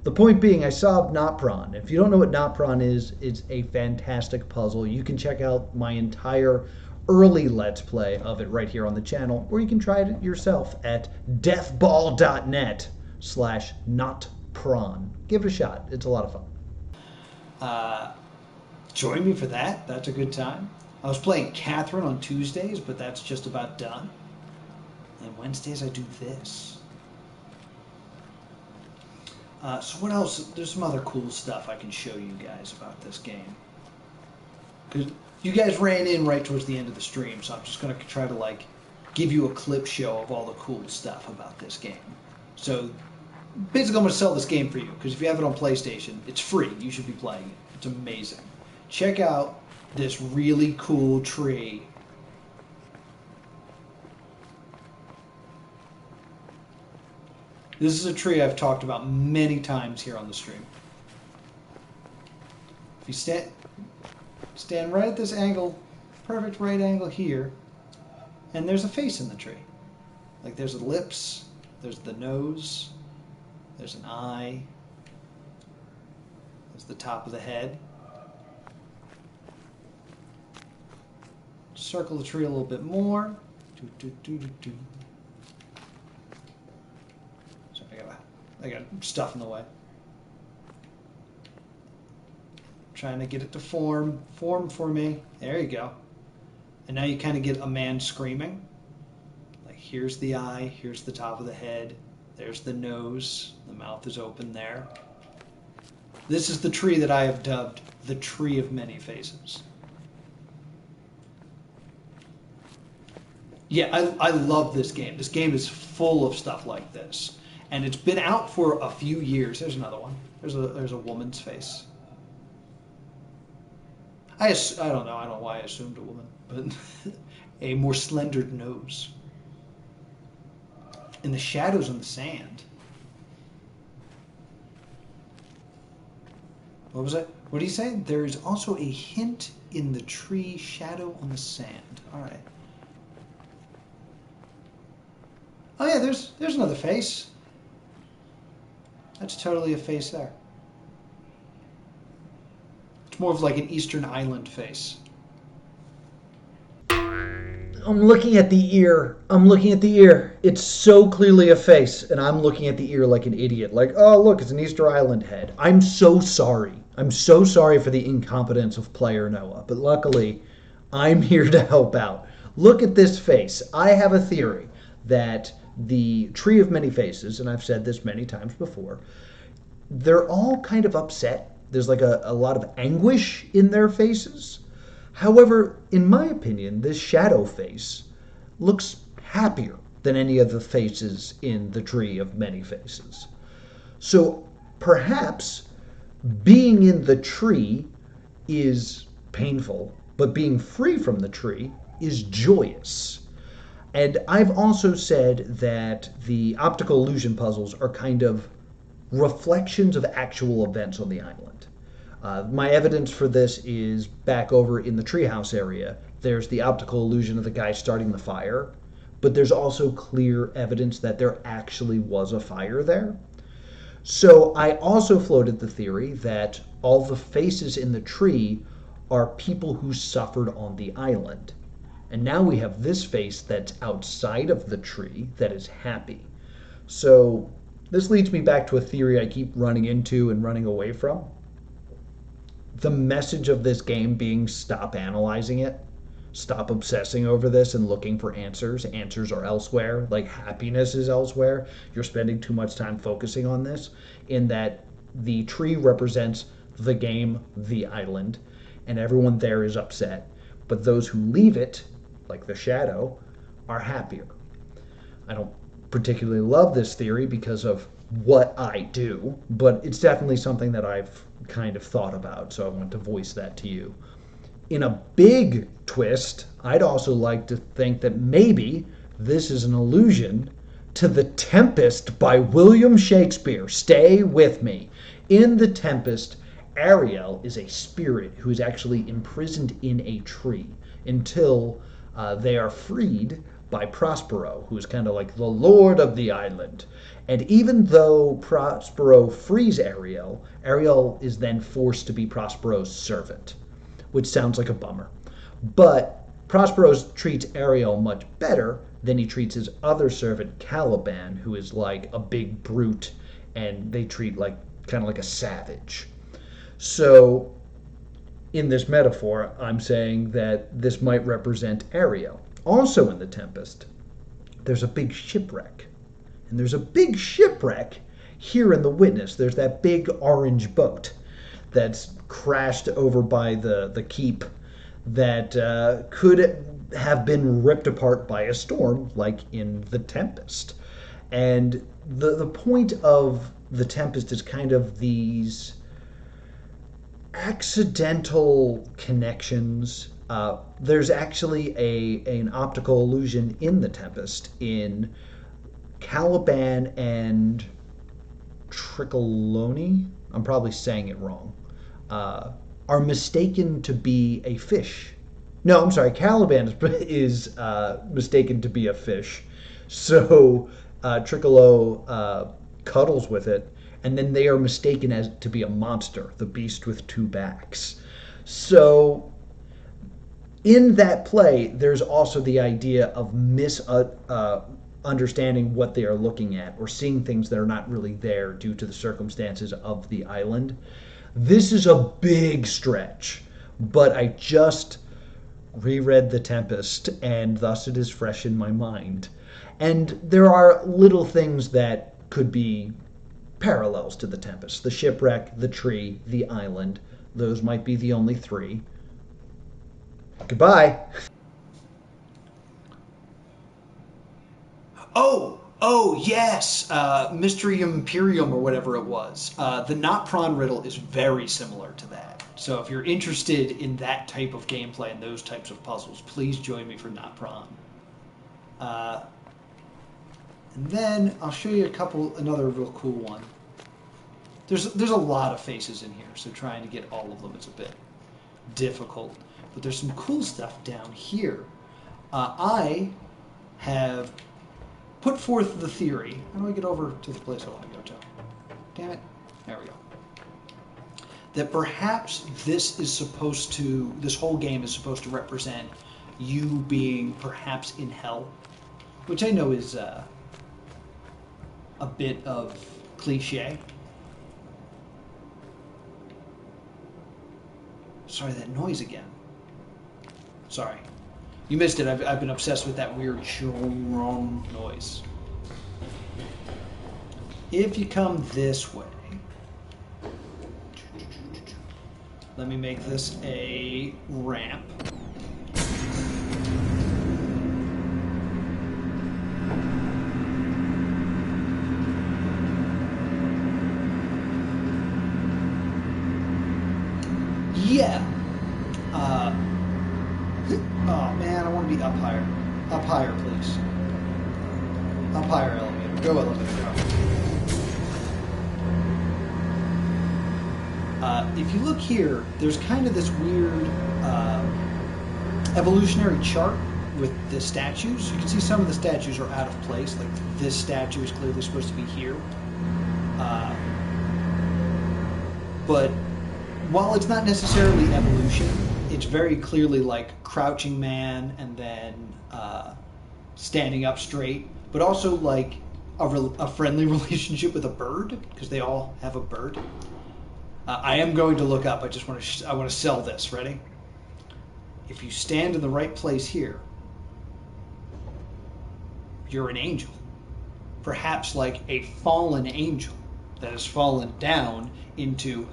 The point being, I solved Not Prawn. If you don't know what Not Prawn is, it's a fantastic puzzle. You can check out my entire early Let's Play of it right here on the channel, or you can try it yourself at deathball.net/notprawn. Give it a shot. It's a lot of fun. Join me for that. That's a good time. I was playing Catherine on Tuesdays, but that's just about done. And Wednesdays I do this. So what else? There's some other cool stuff I can show you guys about this game. Because you guys ran in right towards the end of the stream, so I'm just going to try to like give you a clip show of all the cool stuff about this game. So basically I'm going to sell this game for you, because if you have it on PlayStation, it's free. You should be playing it. It's amazing. Check out this really cool tree. This is a tree I've talked about many times here on the stream. If you stand right at this angle, perfect right angle here, and there's a face in the tree. Like there's the lips, there's the nose, there's an eye, there's the top of the head. Circle the tree a little bit more. I got stuff in the way. Trying to get it to form for me. There you go. And now you kind of get a man screaming. Like here's the eye, here's the top of the head, there's the nose, the mouth is open there. This is the tree that I have dubbed the Tree of Many Faces. Yeah, I love this game. This game is full of stuff like this. And it's been out for a few years. There's another one. There's a woman's face. I don't know. I don't know why I assumed a woman, but a more slender nose. And the shadows on the sand. What was it? What do you say? There's also a hint in the tree, shadow on the sand. All right. Oh yeah, there's another face. That's totally a face there. It's more of like an Eastern Island face. I'm looking at the ear. I'm looking at the ear. It's so clearly a face, and I'm looking at the ear like an idiot. Like, oh, look, it's an Easter Island head. I'm so sorry. I'm so sorry for the incompetence of player Noah, but luckily, I'm here to help out. Look at this face. I have a theory that the Tree of Many Faces, and I've said this many times before, they're all kind of upset. There's like a lot of anguish in their faces. However, in my opinion, this shadow face looks happier than any of the faces in the Tree of Many Faces. So perhaps being in the tree is painful, but being free from the tree is joyous. And I've also said that the optical illusion puzzles are kind of reflections of actual events on the island. My evidence for this is back over in the treehouse area. There's the optical illusion of the guy starting the fire, but there's also clear evidence that there actually was a fire there. So I also floated the theory that all the faces in the tree are people who suffered on the island. And now we have this face that's outside of the tree that is happy. So this leads me back to a theory I keep running into and running away from. The message of this game being stop analyzing it, stop obsessing over this and looking for answers. Answers are elsewhere, like happiness is elsewhere. You're spending too much time focusing on this, in that the tree represents the game, the island, and everyone there is upset. But those who leave it, like the shadow, are happier. I don't particularly love this theory because of what I do, but it's definitely something that I've kind of thought about, so I want to voice that to you. In a big twist, I'd also like to think that maybe this is an allusion to The Tempest by William Shakespeare. Stay with me. In The Tempest, Ariel is a spirit who is actually imprisoned in a tree until they are freed by Prospero, who is kind of like the lord of the island. And even though Prospero frees Ariel, Ariel is then forced to be Prospero's servant, which sounds like a bummer. But Prospero treats Ariel much better than he treats his other servant, Caliban, who is like a big brute, and they treat like kind of like a savage. So in this metaphor, I'm saying that this might represent Ariel. Also in The Tempest, there's a big shipwreck. And there's a big shipwreck here in The Witness. There's that big orange boat that's crashed over by the keep that could have been ripped apart by a storm, like in The Tempest. And the point of The Tempest is kind of these accidental connections. There's actually an optical illusion in The Tempest in Caliban and Triccoloni, I'm probably saying it wrong, are mistaken to be a fish. No, I'm sorry, Caliban is mistaken to be a fish. So Triccolo cuddles with it, and then they are mistaken as to be a monster, the beast with two backs. So in that play, there's also the idea of understanding what they are looking at, or seeing things that are not really there due to the circumstances of the island. This is a big stretch, but I just reread The Tempest, and thus it is fresh in my mind. And there are little things that could be parallels to The Tempest. The shipwreck, the tree, the island. Those might be the only three. Goodbye. Oh, yes, Mystery Imperium or whatever it was. The Not Prawn riddle is very similar to that. So if you're interested in that type of gameplay and those types of puzzles, please join me for Not Prawn. And then I'll show you another real cool one. There's a lot of faces in here, so trying to get all of them is a bit difficult. But there's some cool stuff down here. I have put forth the theory. How do I get over to the place I want to go to? Damn it. There we go. That perhaps this whole game is supposed to represent you being perhaps in hell, which I know is a bit of cliche. Sorry, that noise again. Sorry. You missed it. I've been obsessed with that weird churron noise. If you come this way, let me make this a ramp. Yeah. Oh man, I want to be up higher. Up higher, please. Up higher, elevator. Go, elevator, go. If you look here, there's kind of this weird evolutionary chart with the statues. You can see some of the statues are out of place. Like this statue is clearly supposed to be here. But while it's not necessarily evolution, it's very clearly like crouching man and then standing up straight, but also like a friendly relationship with a bird, because they all have a bird. I am going to look up. I just want to. I want to sell this. Ready? If you stand in the right place here, you're an angel. Perhaps like a fallen angel that has fallen down into.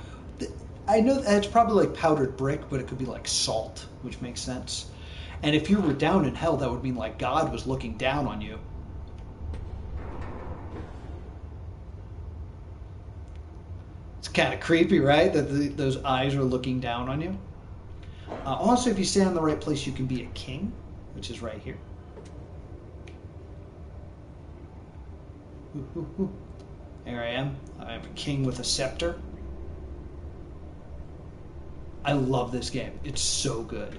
I know that's probably like powdered brick, but it could be like salt, which makes sense. And if you were down in hell, that would mean like God was looking down on you. It's kind of creepy, right? That those eyes are looking down on you. Also, if you stand in the right place, you can be a king, which is right here. Ooh, ooh, ooh. There I am. I am a king with a scepter. I love this game. It's so good.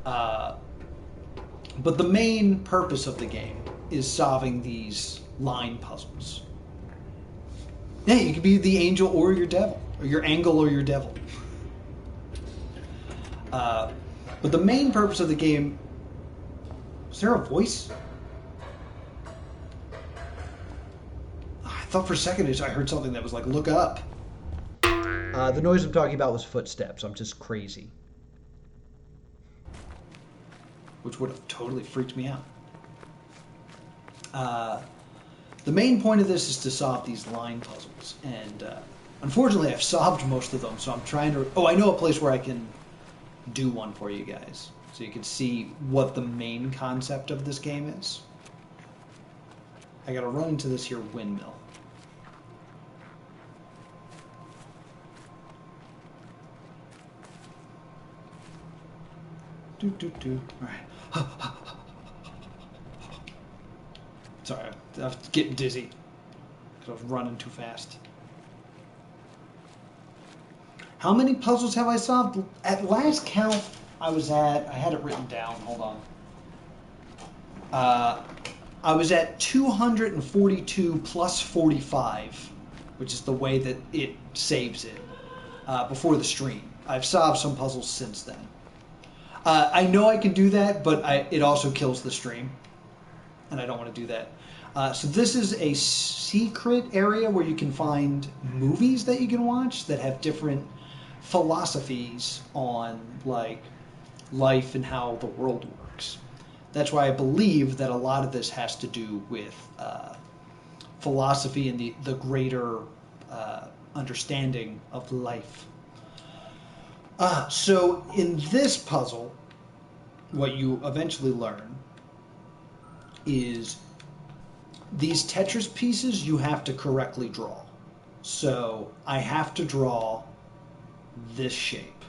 But the main purpose of the game is solving these line puzzles. Yeah, you can be the angel or your devil, or your angle or your devil. But the main purpose of the game... Is there a voice? I thought for a second I heard something that was like, look up. The noise I'm talking about was footsteps. I'm just crazy. Which would have totally freaked me out. The main point of this is to solve these line puzzles. And unfortunately, I've solved most of them, so I'm trying to... Oh, I know a place where I can do one for you guys. So you can see what the main concept of this game is. I gotta run into this here windmill. Alright. Sorry, I was getting dizzy because I was running too fast. How many puzzles have I solved? At last count, I had it written down, hold on. I was at 242 plus 45, which is the way that it saves it, before the stream. I've solved some puzzles since then. I know I can do that, but it also kills the stream, and I don't want to do that. So this is a secret area where you can find movies that you can watch that have different philosophies on like life and how the world works. That's why I believe that a lot of this has to do with philosophy and the greater understanding of life. So in this puzzle, what you eventually learn is these Tetris pieces you have to correctly draw. So I have to draw this shape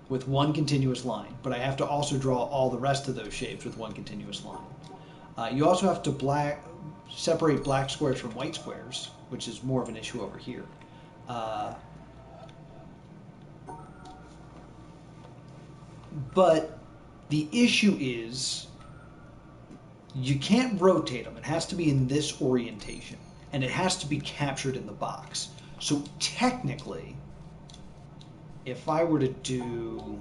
with one continuous line, but I have to also draw all the rest of those shapes with one continuous line. You also have to separate black squares from white squares, which is more of an issue over here. But the issue is you can't rotate them. It has to be in this orientation, and it has to be captured in the box. So technically, if I were to do...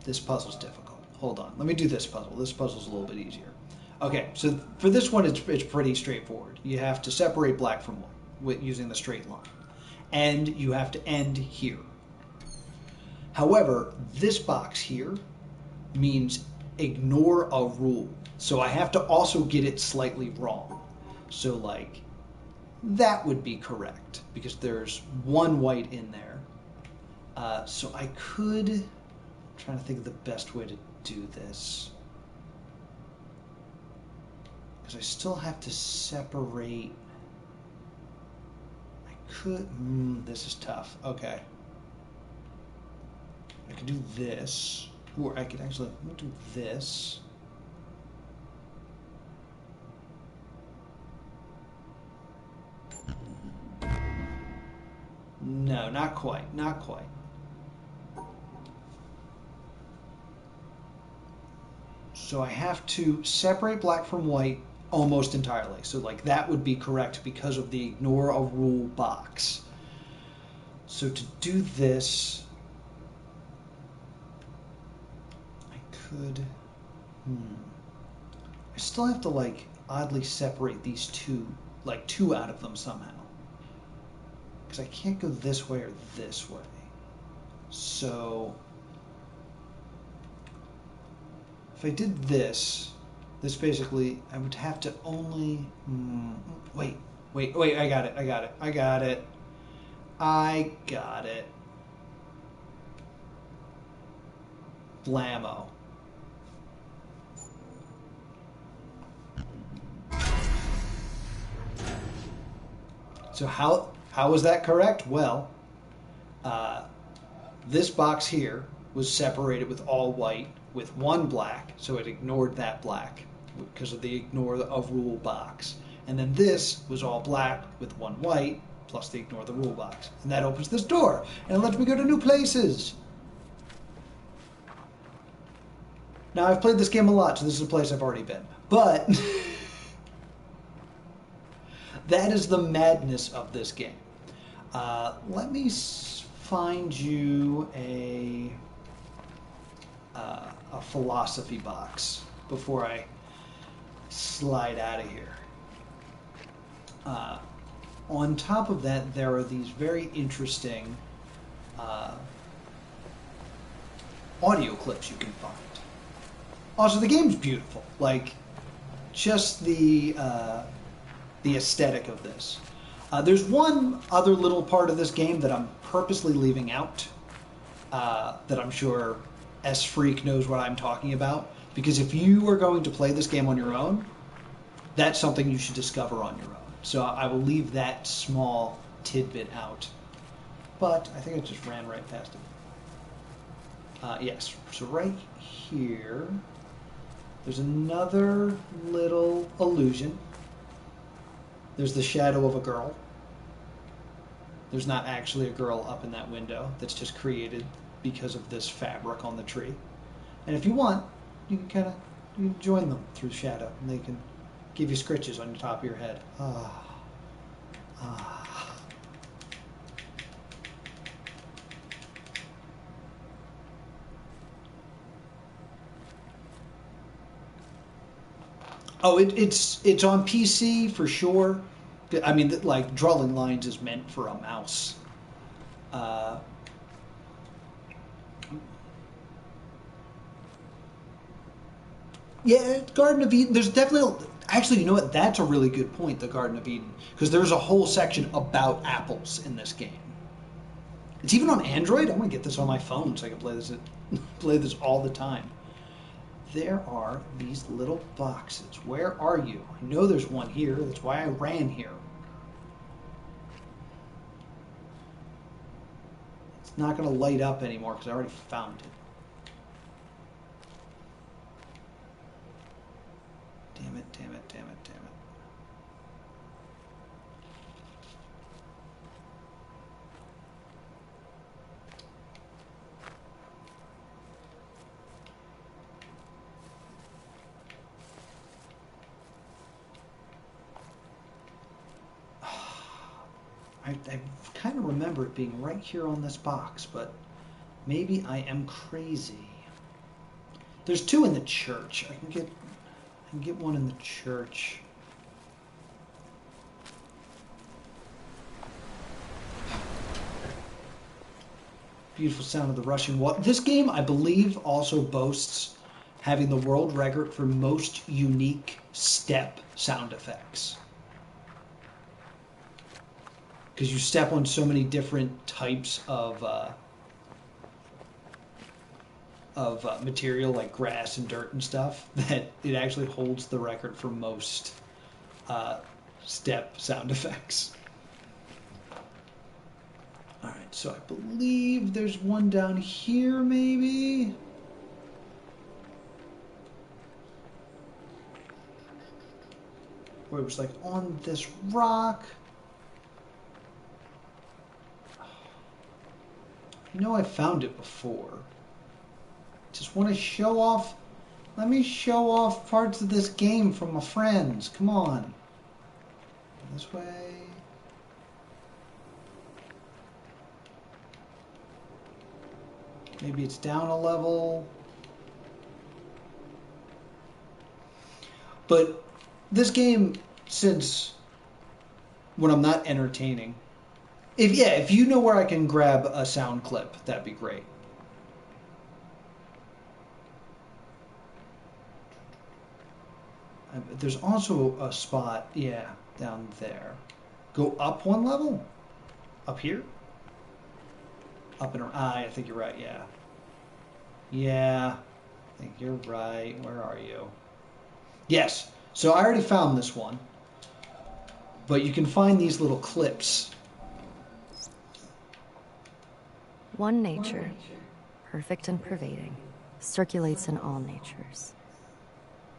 This puzzle's difficult. Hold on. Let me do this puzzle. This puzzle's a little bit easier. Okay, so for this one, it's pretty straightforward. You have to separate black from white using the straight line. And you have to end here. However, this box here means ignore a rule. So I have to also get it slightly wrong. So like, that would be correct because there's one white in there. So I could... I'm trying to think of the best way to do this. Because I still have to separate... I could... this is tough. Okay. I could do this. Or I could actually... Let me do this. No, not quite. Not quite. So I have to separate black from white almost entirely. So like that would be correct because of the ignore a rule box. So to do this, I could... I still have to like oddly separate these two, like two out of them somehow. Because I can't go this way or this way. So... if I did this basically, I would have to only... wait, I got it. Blammo. So how was that correct? Well, this box here was separated with all white with one black, so it ignored that black because of the ignore of rule box. And then this was all black with one white plus the ignore the rule box. And that opens this door and lets me go to new places. Now, I've played this game a lot, so this is a place I've already been. But that is the madness of this game. Let me find you a philosophy box before I slide out of here. On top of that, there are these very interesting audio clips you can find. Also, the game's beautiful. Like, just the aesthetic of this. There's one other little part of this game that I'm purposely leaving out that I'm sure S-Freak knows what I'm talking about. Because if you are going to play this game on your own, that's something you should discover on your own. So I will leave that small tidbit out. But I think I just ran right past it. Yes, so right here, there's another little illusion. There's the shadow of a girl. There's not actually a girl up in that window. That's just created because of this fabric on the tree. And if you want, you can join them through shadow, and they can give you scritches on the top of your head. Oh, it's on PC for sure. I mean, like, drawing lines is meant for a mouse. Yeah, Garden of Eden. There's definitely... Actually, you know what? That's a really good point, the Garden of Eden. Because there's a whole section about apples in this game. It's even on Android. I'm going to get this on my phone so I can play this all the time. There are these little boxes. Where are you? I know there's one here. That's why I ran here. It's not going to light up anymore because I already found it. Damn it. I kind of remember it being right here on this box, but maybe I am crazy. There's 2 in the church. I can get one in the church. Beautiful sound of the rushing water. This game, I believe, also boasts having the world record for most unique step sound effects. Because you step on so many different types of material, like grass and dirt and stuff, that it actually holds the record for most step sound effects. All right, so I believe there's one down here, maybe. Where it was like on this rock. I know I found it before. Just want to show off. Let me show off parts of this game from my friends. Come on. This way. Maybe it's down a level. But this game, since when I'm not entertaining, if you know where I can grab a sound clip, that'd be great. There's also a spot, down there. Go up one level? Up here? Up and around. I think you're right, yeah. Yeah, I think you're right. Where are you? Yes, so I already found this one. But you can find these little clips. One nature, perfect and pervading, circulates in all natures.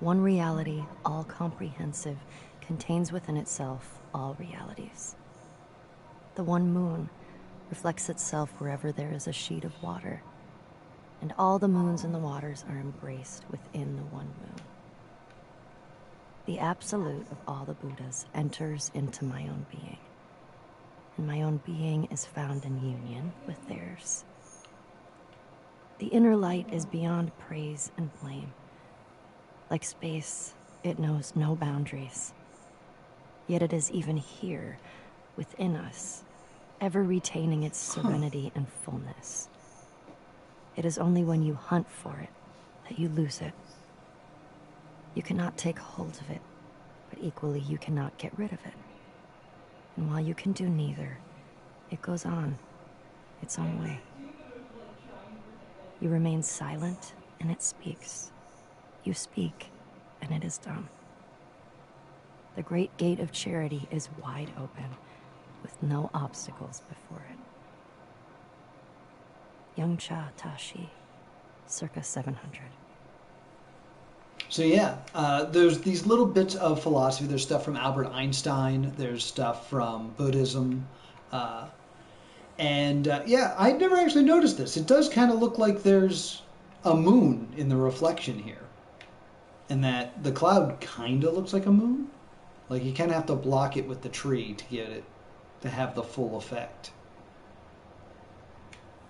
One reality, all-comprehensive, contains within itself all realities. The one moon reflects itself wherever there is a sheet of water, and all the moons and the waters are embraced within the one moon. The absolute of all the Buddhas enters into my own being, and my own being is found in union with theirs. The inner light is beyond praise and blame. Like space, it knows no boundaries. Yet it is even here, within us, ever retaining its serenity and fullness. It is only when you hunt for it that you lose it. You cannot take hold of it, but equally you cannot get rid of it. And while you can do neither, it goes on, its own way. You remain silent, and it speaks. You speak, and it is done. The great gate of charity is wide open, with no obstacles before it. Young Cha Tashi, circa 700. So there's these little bits of philosophy. There's stuff from Albert Einstein. There's stuff from Buddhism. I'd never actually noticed this. It does kind of look like there's a moon in the reflection here. And that the cloud kind of looks like a moon. Like you kind of have to block it with the tree to get it to have the full effect.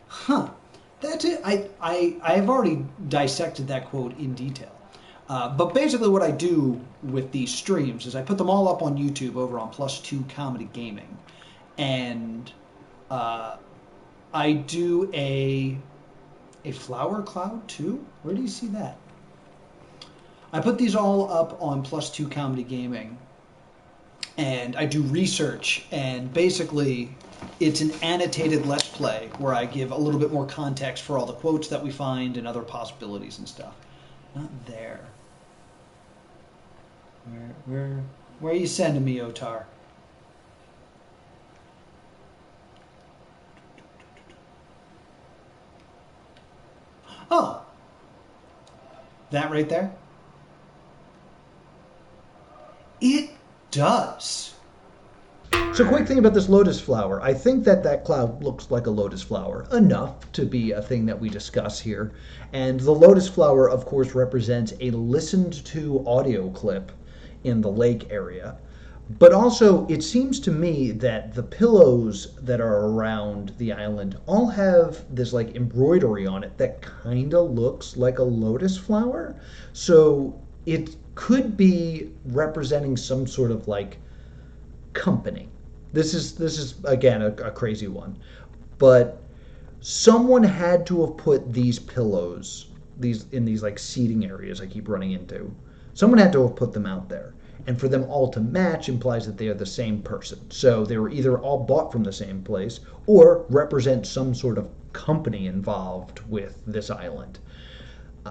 Huh. That's it. I've already dissected that quote in detail. But basically what I do with these streams is I put them all up on YouTube over on +2 Comedy Gaming. And I do a flower cloud too? Where do you see that? I put these all up on +2 Comedy Gaming. And I do research, and basically it's an annotated Let's Play where I give a little bit more context for all the quotes that we find and other possibilities and stuff. Not there. Where are you sending me, Otar? Oh, that right there? It does. So quick thing about this lotus flower. I think that cloud looks like a lotus flower enough to be a thing that we discuss here. And the lotus flower, of course, represents a listened to audio clip in the lake area. But also, it seems to me that the pillows that are around the island all have this like embroidery on it that kind of looks like a lotus flower. So it could be representing some sort of like company. This is again a crazy one, but someone had to have put these pillows these in these like seating areas I keep running into. Someone had to have put them out there. And for them all to match implies that they are the same person. So they were either all bought from the same place or represent some sort of company involved with this island.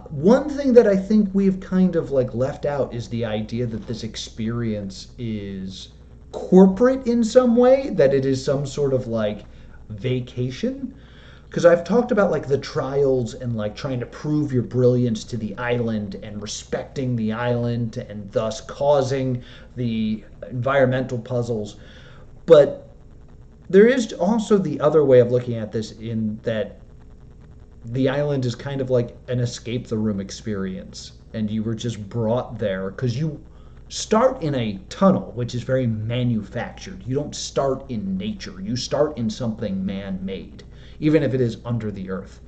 One thing that I think we've kind of like left out is the idea that this experience is corporate in some way, that it is some sort of like vacation. Because I've talked about like the trials and like trying to prove your brilliance to the island and respecting the island and thus causing the environmental puzzles. But there is also the other way of looking at this, in that the island is kind of like an escape the room experience, and you were just brought there because you start in a tunnel, which is very manufactured. You don't start in nature, you start in something man made, even if it is under the earth.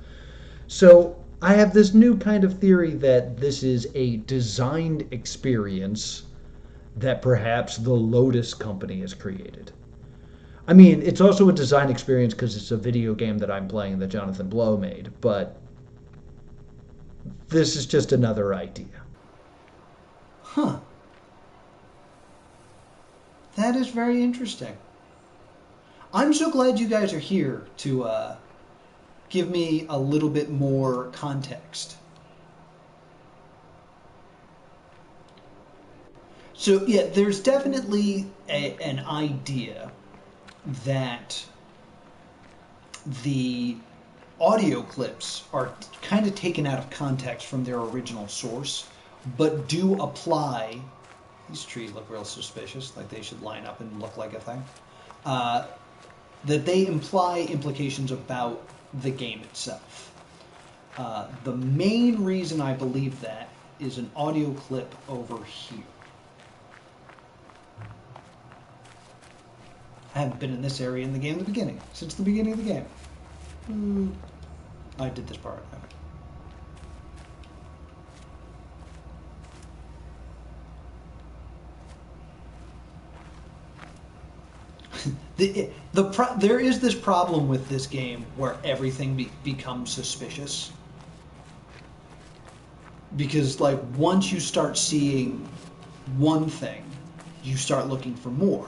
So I have this new kind of theory that this is a designed experience that perhaps the Lotus Company has created. I mean, it's also a design experience because it's a video game that I'm playing that Jonathan Blow made, but this is just another idea. Huh. That is very interesting. I'm so glad you guys are here to give me a little bit more context. So, yeah, there's definitely an idea that the audio clips are kind of taken out of context from their original source, but do apply. These trees look real suspicious, like they should line up and look like a thing. That they imply implications about the game itself. The main reason I believe that is an audio clip over here. I haven't been in this area in the game since the beginning of the game. I did this part. There is this problem with this game where everything becomes suspicious. Because, like, once you start seeing one thing, you start looking for more.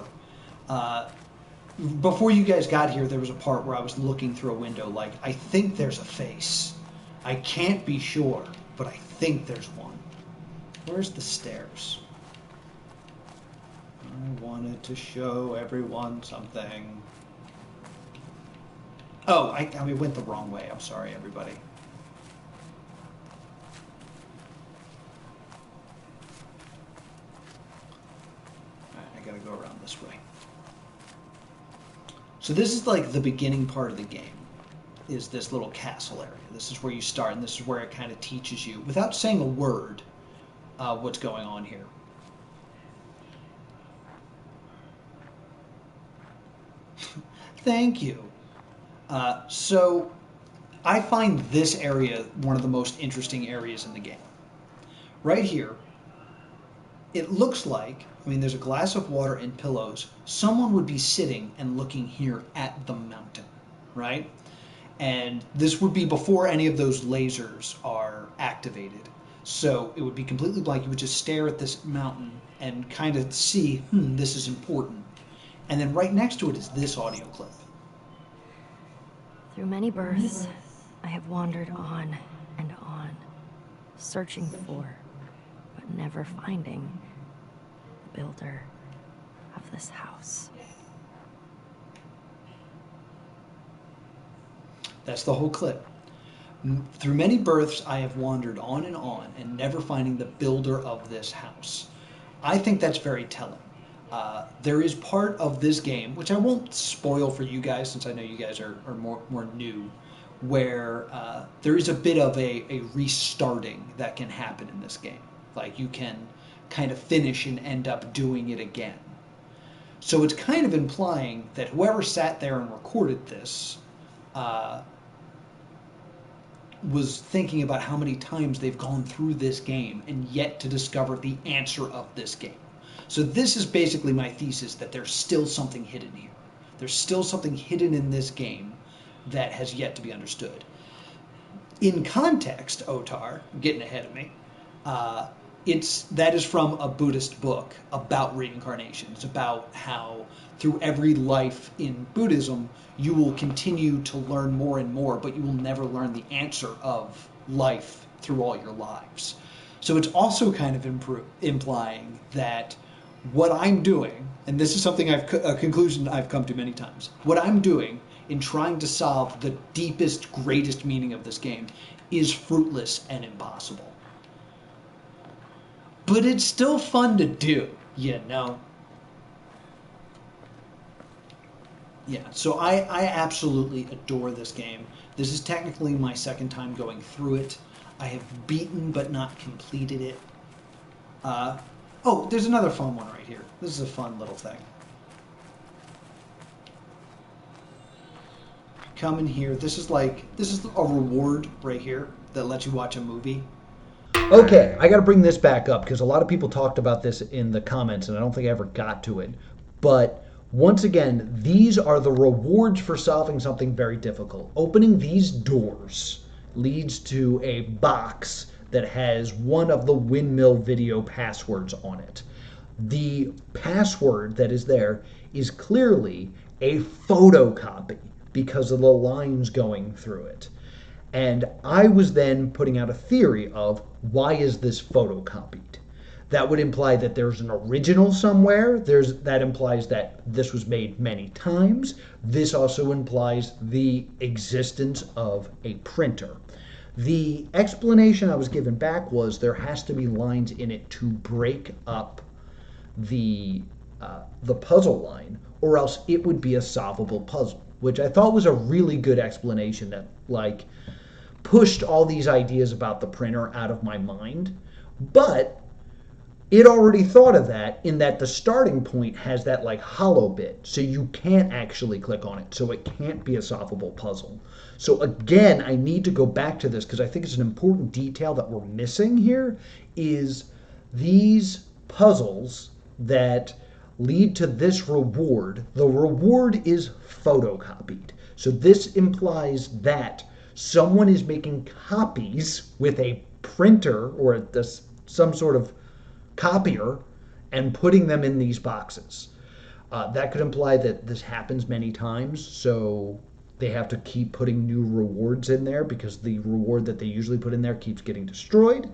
Before you guys got here, there was a part where I was looking through a window, like, I think there's a face. I can't be sure, but I think there's one. Where's the stairs? I wanted to show everyone something. Oh, I went the wrong way. I'm sorry, everybody. Alright, I gotta go around this way. So this is like the beginning part of the game, is this little castle area. This is where you start, and this is where it kind of teaches you, without saying a word, what's going on here. Thank you. So I find this area one of the most interesting areas in the game. Right here, it looks like, I mean, there's a glass of water and pillows. Someone would be sitting and looking here at the mountain, right? And this would be before any of those lasers are activated. So it would be completely blank. You would just stare at this mountain and kind of see, this is important. And then right next to it is this audio clip. Through many births, I have wandered on and on, searching for, but never finding, the builder of this house. That's the whole clip. Through many births, I have wandered on and never finding the builder of this house. I think that's very telling. There is part of this game, which I won't spoil for you guys since I know you guys are more new, where there is a bit of a restarting that can happen in this game. Like, you can kind of finish and end up doing it again. So it's kind of implying that whoever sat there and recorded this was thinking about how many times they've gone through this game and yet to discover the answer of this game. So this is basically my thesis, that there's still something hidden here. There's still something hidden in this game that has yet to be understood. In context, Otar, getting ahead of me, that is from a Buddhist book about reincarnation. It's about how through every life in Buddhism, you will continue to learn more and more, but you will never learn the answer of life through all your lives. So it's also kind of implying that what I'm doing, and this is something a conclusion I've come to many times, what I'm doing in trying to solve the deepest, greatest meaning of this game is fruitless and impossible. But it's still fun to do, you know? Yeah, so I absolutely adore this game. This is technically my second time going through it. I have beaten but not completed it. Oh, there's another fun one right here. This is a fun little thing. Come in here. This is a reward right here that lets you watch a movie. Okay, I got to bring this back up because a lot of people talked about this in the comments and I don't think I ever got to it. But once again, these are the rewards for solving something very difficult. Opening these doors leads to a box that has one of the windmill video passwords on it. The password that is there is clearly a photocopy because of the lines going through it. And I was then putting out a theory of why is this photocopied? That would imply that there's an original somewhere. That implies that this was made many times. This also implies the existence of a printer. The explanation I was given back was there has to be lines in it to break up the puzzle line, or else it would be a solvable puzzle, which I thought was a really good explanation that pushed all these ideas about the printer out of my mind. But it already thought of that in that the starting point has that hollow bit, so you can't actually click on it, so it can't be a solvable puzzle. So again, I need to go back to this because I think it's an important detail that we're missing here, is these puzzles that lead to this reward. The reward is photocopied. So this implies that someone is making copies with a printer or some sort of copier and putting them in these boxes. That could imply that this happens many times, so they have to keep putting new rewards in there because the reward that they usually put in there keeps getting destroyed.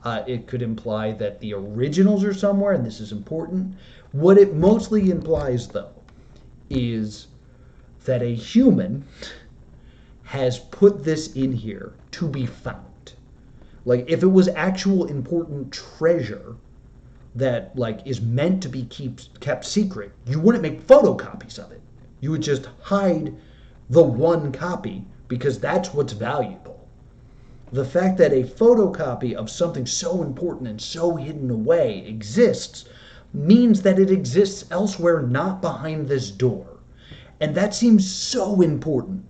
It could imply that the originals are somewhere, and this is important. What it mostly implies, though, is that a human has put this in here to be found. If it was actual important treasure that is meant to be kept secret, you wouldn't make photocopies of it. You would just hide the one copy because that's what's valuable. The fact that a photocopy of something so important and so hidden away exists means that it exists elsewhere, not behind this door. And that seems so important.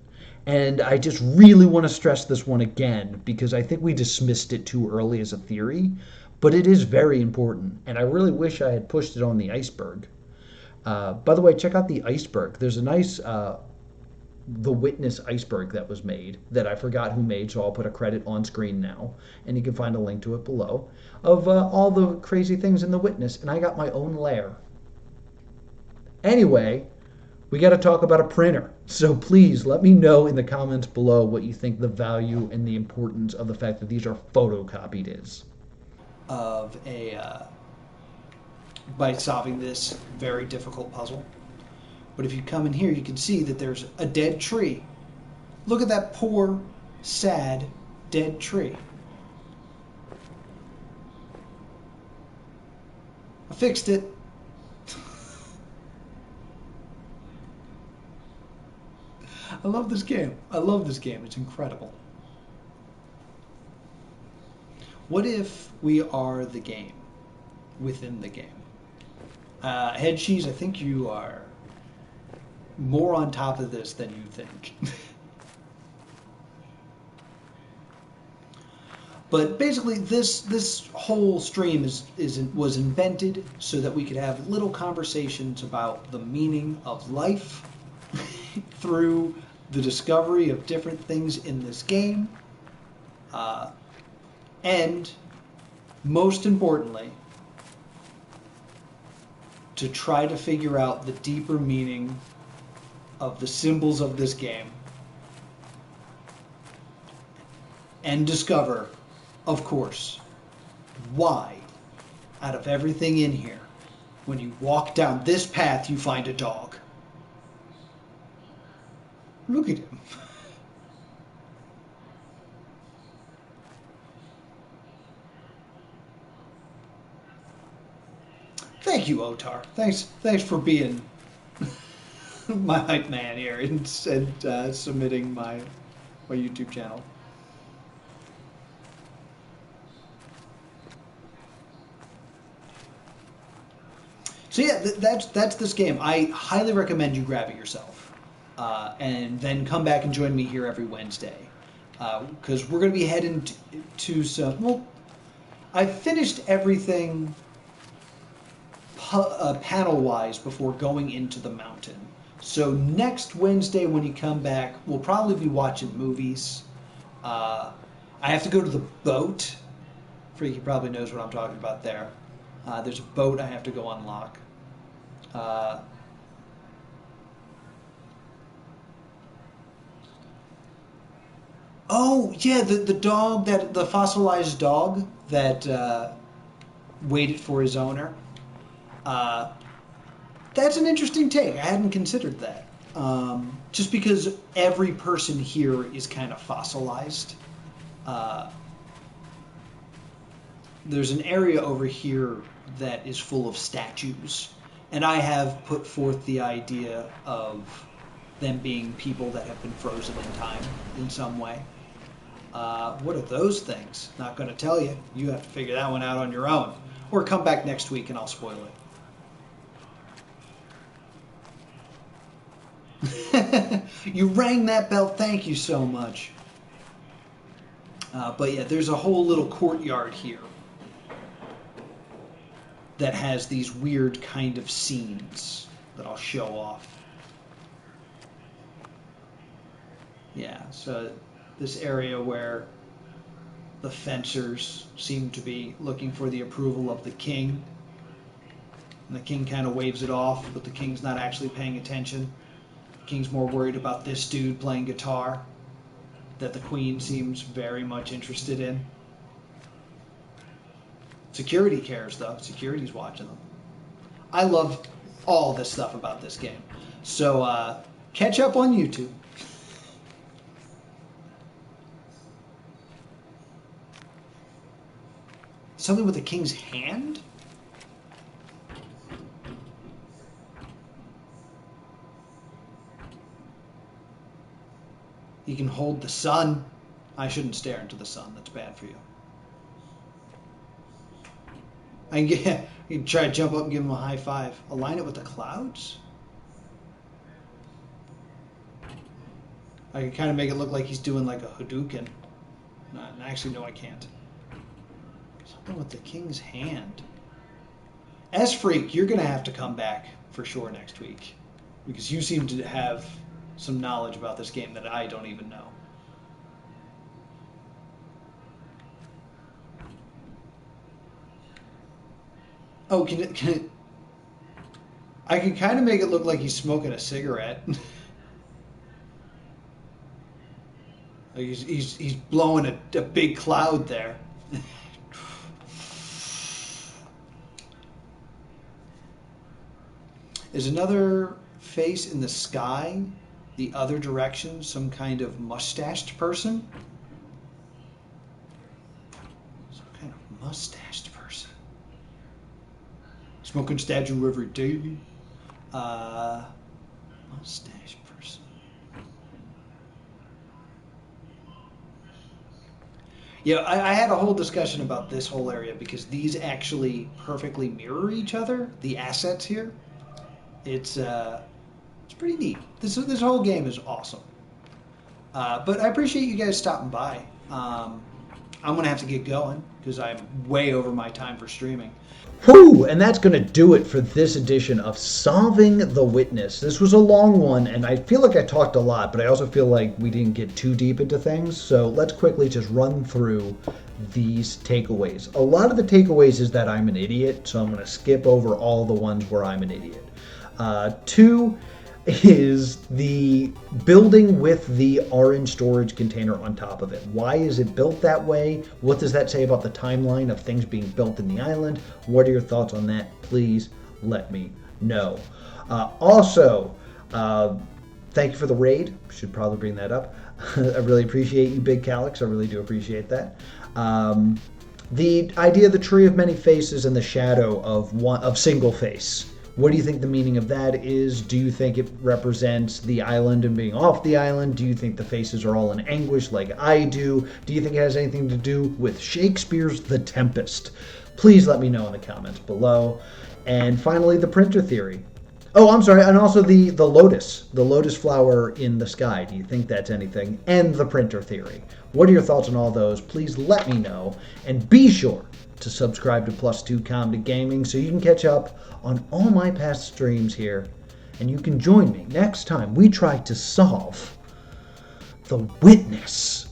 And I just really want to stress this one again because I think we dismissed it too early as a theory, but it is very important. And I really wish I had pushed it on the iceberg. By the way, check out the iceberg. There's a nice the Witness Iceberg that was made that I forgot who made, so I'll put a credit on screen now, and you can find a link to it below, of all the crazy things in the Witness, and I got my own lair. Anyway, we got to talk about a printer, so please let me know in the comments below what you think the value and the importance of the fact that these are photocopied is. By solving this very difficult puzzle. But if you come in here, you can see that there's a dead tree. Look at that poor, sad, dead tree. I fixed it. I love this game. I love this game. It's incredible. What if we are the game within the game? Head cheese, I think you are more on top of this than you think. But basically, this whole stream was invented so that we could have little conversations about the meaning of life through the discovery of different things in this game, and most importantly, to try to figure out the deeper meaning of the symbols of this game and discover, of course, why, out of everything in here, when you walk down this path, you find a dog. Look at him. Thank you, Otar. Thanks for being my hype man here and submitting my YouTube channel. So yeah, that's this game. I highly recommend you grab it yourself, and then come back and join me here every Wednesday, because we're going to be heading to some. Well, I finished everything panel-wise before going into the mountain. So next Wednesday when you come back, we'll probably be watching movies. I have to go to the boat. Freaky probably knows what I'm talking about there. There's a boat I have to go unlock. Oh yeah, the dog, the fossilized dog that waited for his owner. That's an interesting take. I hadn't considered that. Just because every person here is kind of fossilized. There's an area over here that is full of statues. And I have put forth the idea of them being people that have been frozen in time in some way. What are those things? Not going to tell you. You have to figure that one out on your own. Or come back next week and I'll spoil it. You rang that bell. Thank you so much. But yeah, there's a whole little courtyard here that has these weird kind of scenes that I'll show off. Yeah, so this area where the fencers seem to be looking for the approval of the king. And the king kind of waves it off, but the king's not actually paying attention. The king's more worried about this dude playing guitar that the queen seems very much interested in. Security cares, though. Security's watching them. I love all this stuff about this game. So catch up on YouTube. Something with the king's hand? You can hold the sun. I shouldn't stare into the sun. That's bad for you. You can try to jump up and give him a high five. Align it with the clouds? I can kind of make it look like he's doing like a Hadouken. Actually, no, I can't. Something with the king's hand. S-Freak, you're going to have to come back for sure next week. Because you seem to have some knowledge about this game that I don't even know. Oh, can it... I can kind of make it look like he's smoking a cigarette. Like he's blowing a big cloud there. Is another face in the sky the other direction some kind of mustached person? Some kind of mustached person. Smoking statue every day. Mustache person. Yeah, I had a whole discussion about this whole area because these actually perfectly mirror each other. The assets here, it's pretty neat. This whole game is awesome. But I appreciate you guys stopping by. I'm gonna have to get going because I'm way over my time for streaming. Whew! And that's going to do it for this edition of Solving the Witness. This was a long one, and I feel like I talked a lot, but I also feel like we didn't get too deep into things. So let's quickly just run through these takeaways. A lot of the takeaways is that I'm an idiot, so I'm going to skip over all the ones where I'm an idiot. Two is the building with the orange storage container on top of it. Why is it built that way? What does that say about the timeline of things being built in the island? What are your thoughts on that? Please let me know. Also, thank you for the raid. Should probably bring that up. I really appreciate you, Big Callex. I really do appreciate that. The idea of the tree of many faces and the shadow of single face. What do you think the meaning of that is? Do you think it represents the island and being off the island? Do you think the faces are all in anguish like I do? Do you think it has anything to do with Shakespeare's The Tempest? Please let me know in the comments below. And finally, the printer theory. Oh, I'm sorry, and also the lotus flower in the sky. Do you think that's anything? And the printer theory. What are your thoughts on all those? Please let me know. And be sure to subscribe to +2 Comedy Gaming so you can catch up on all my past streams here. And you can join me next time we try to solve the Witness.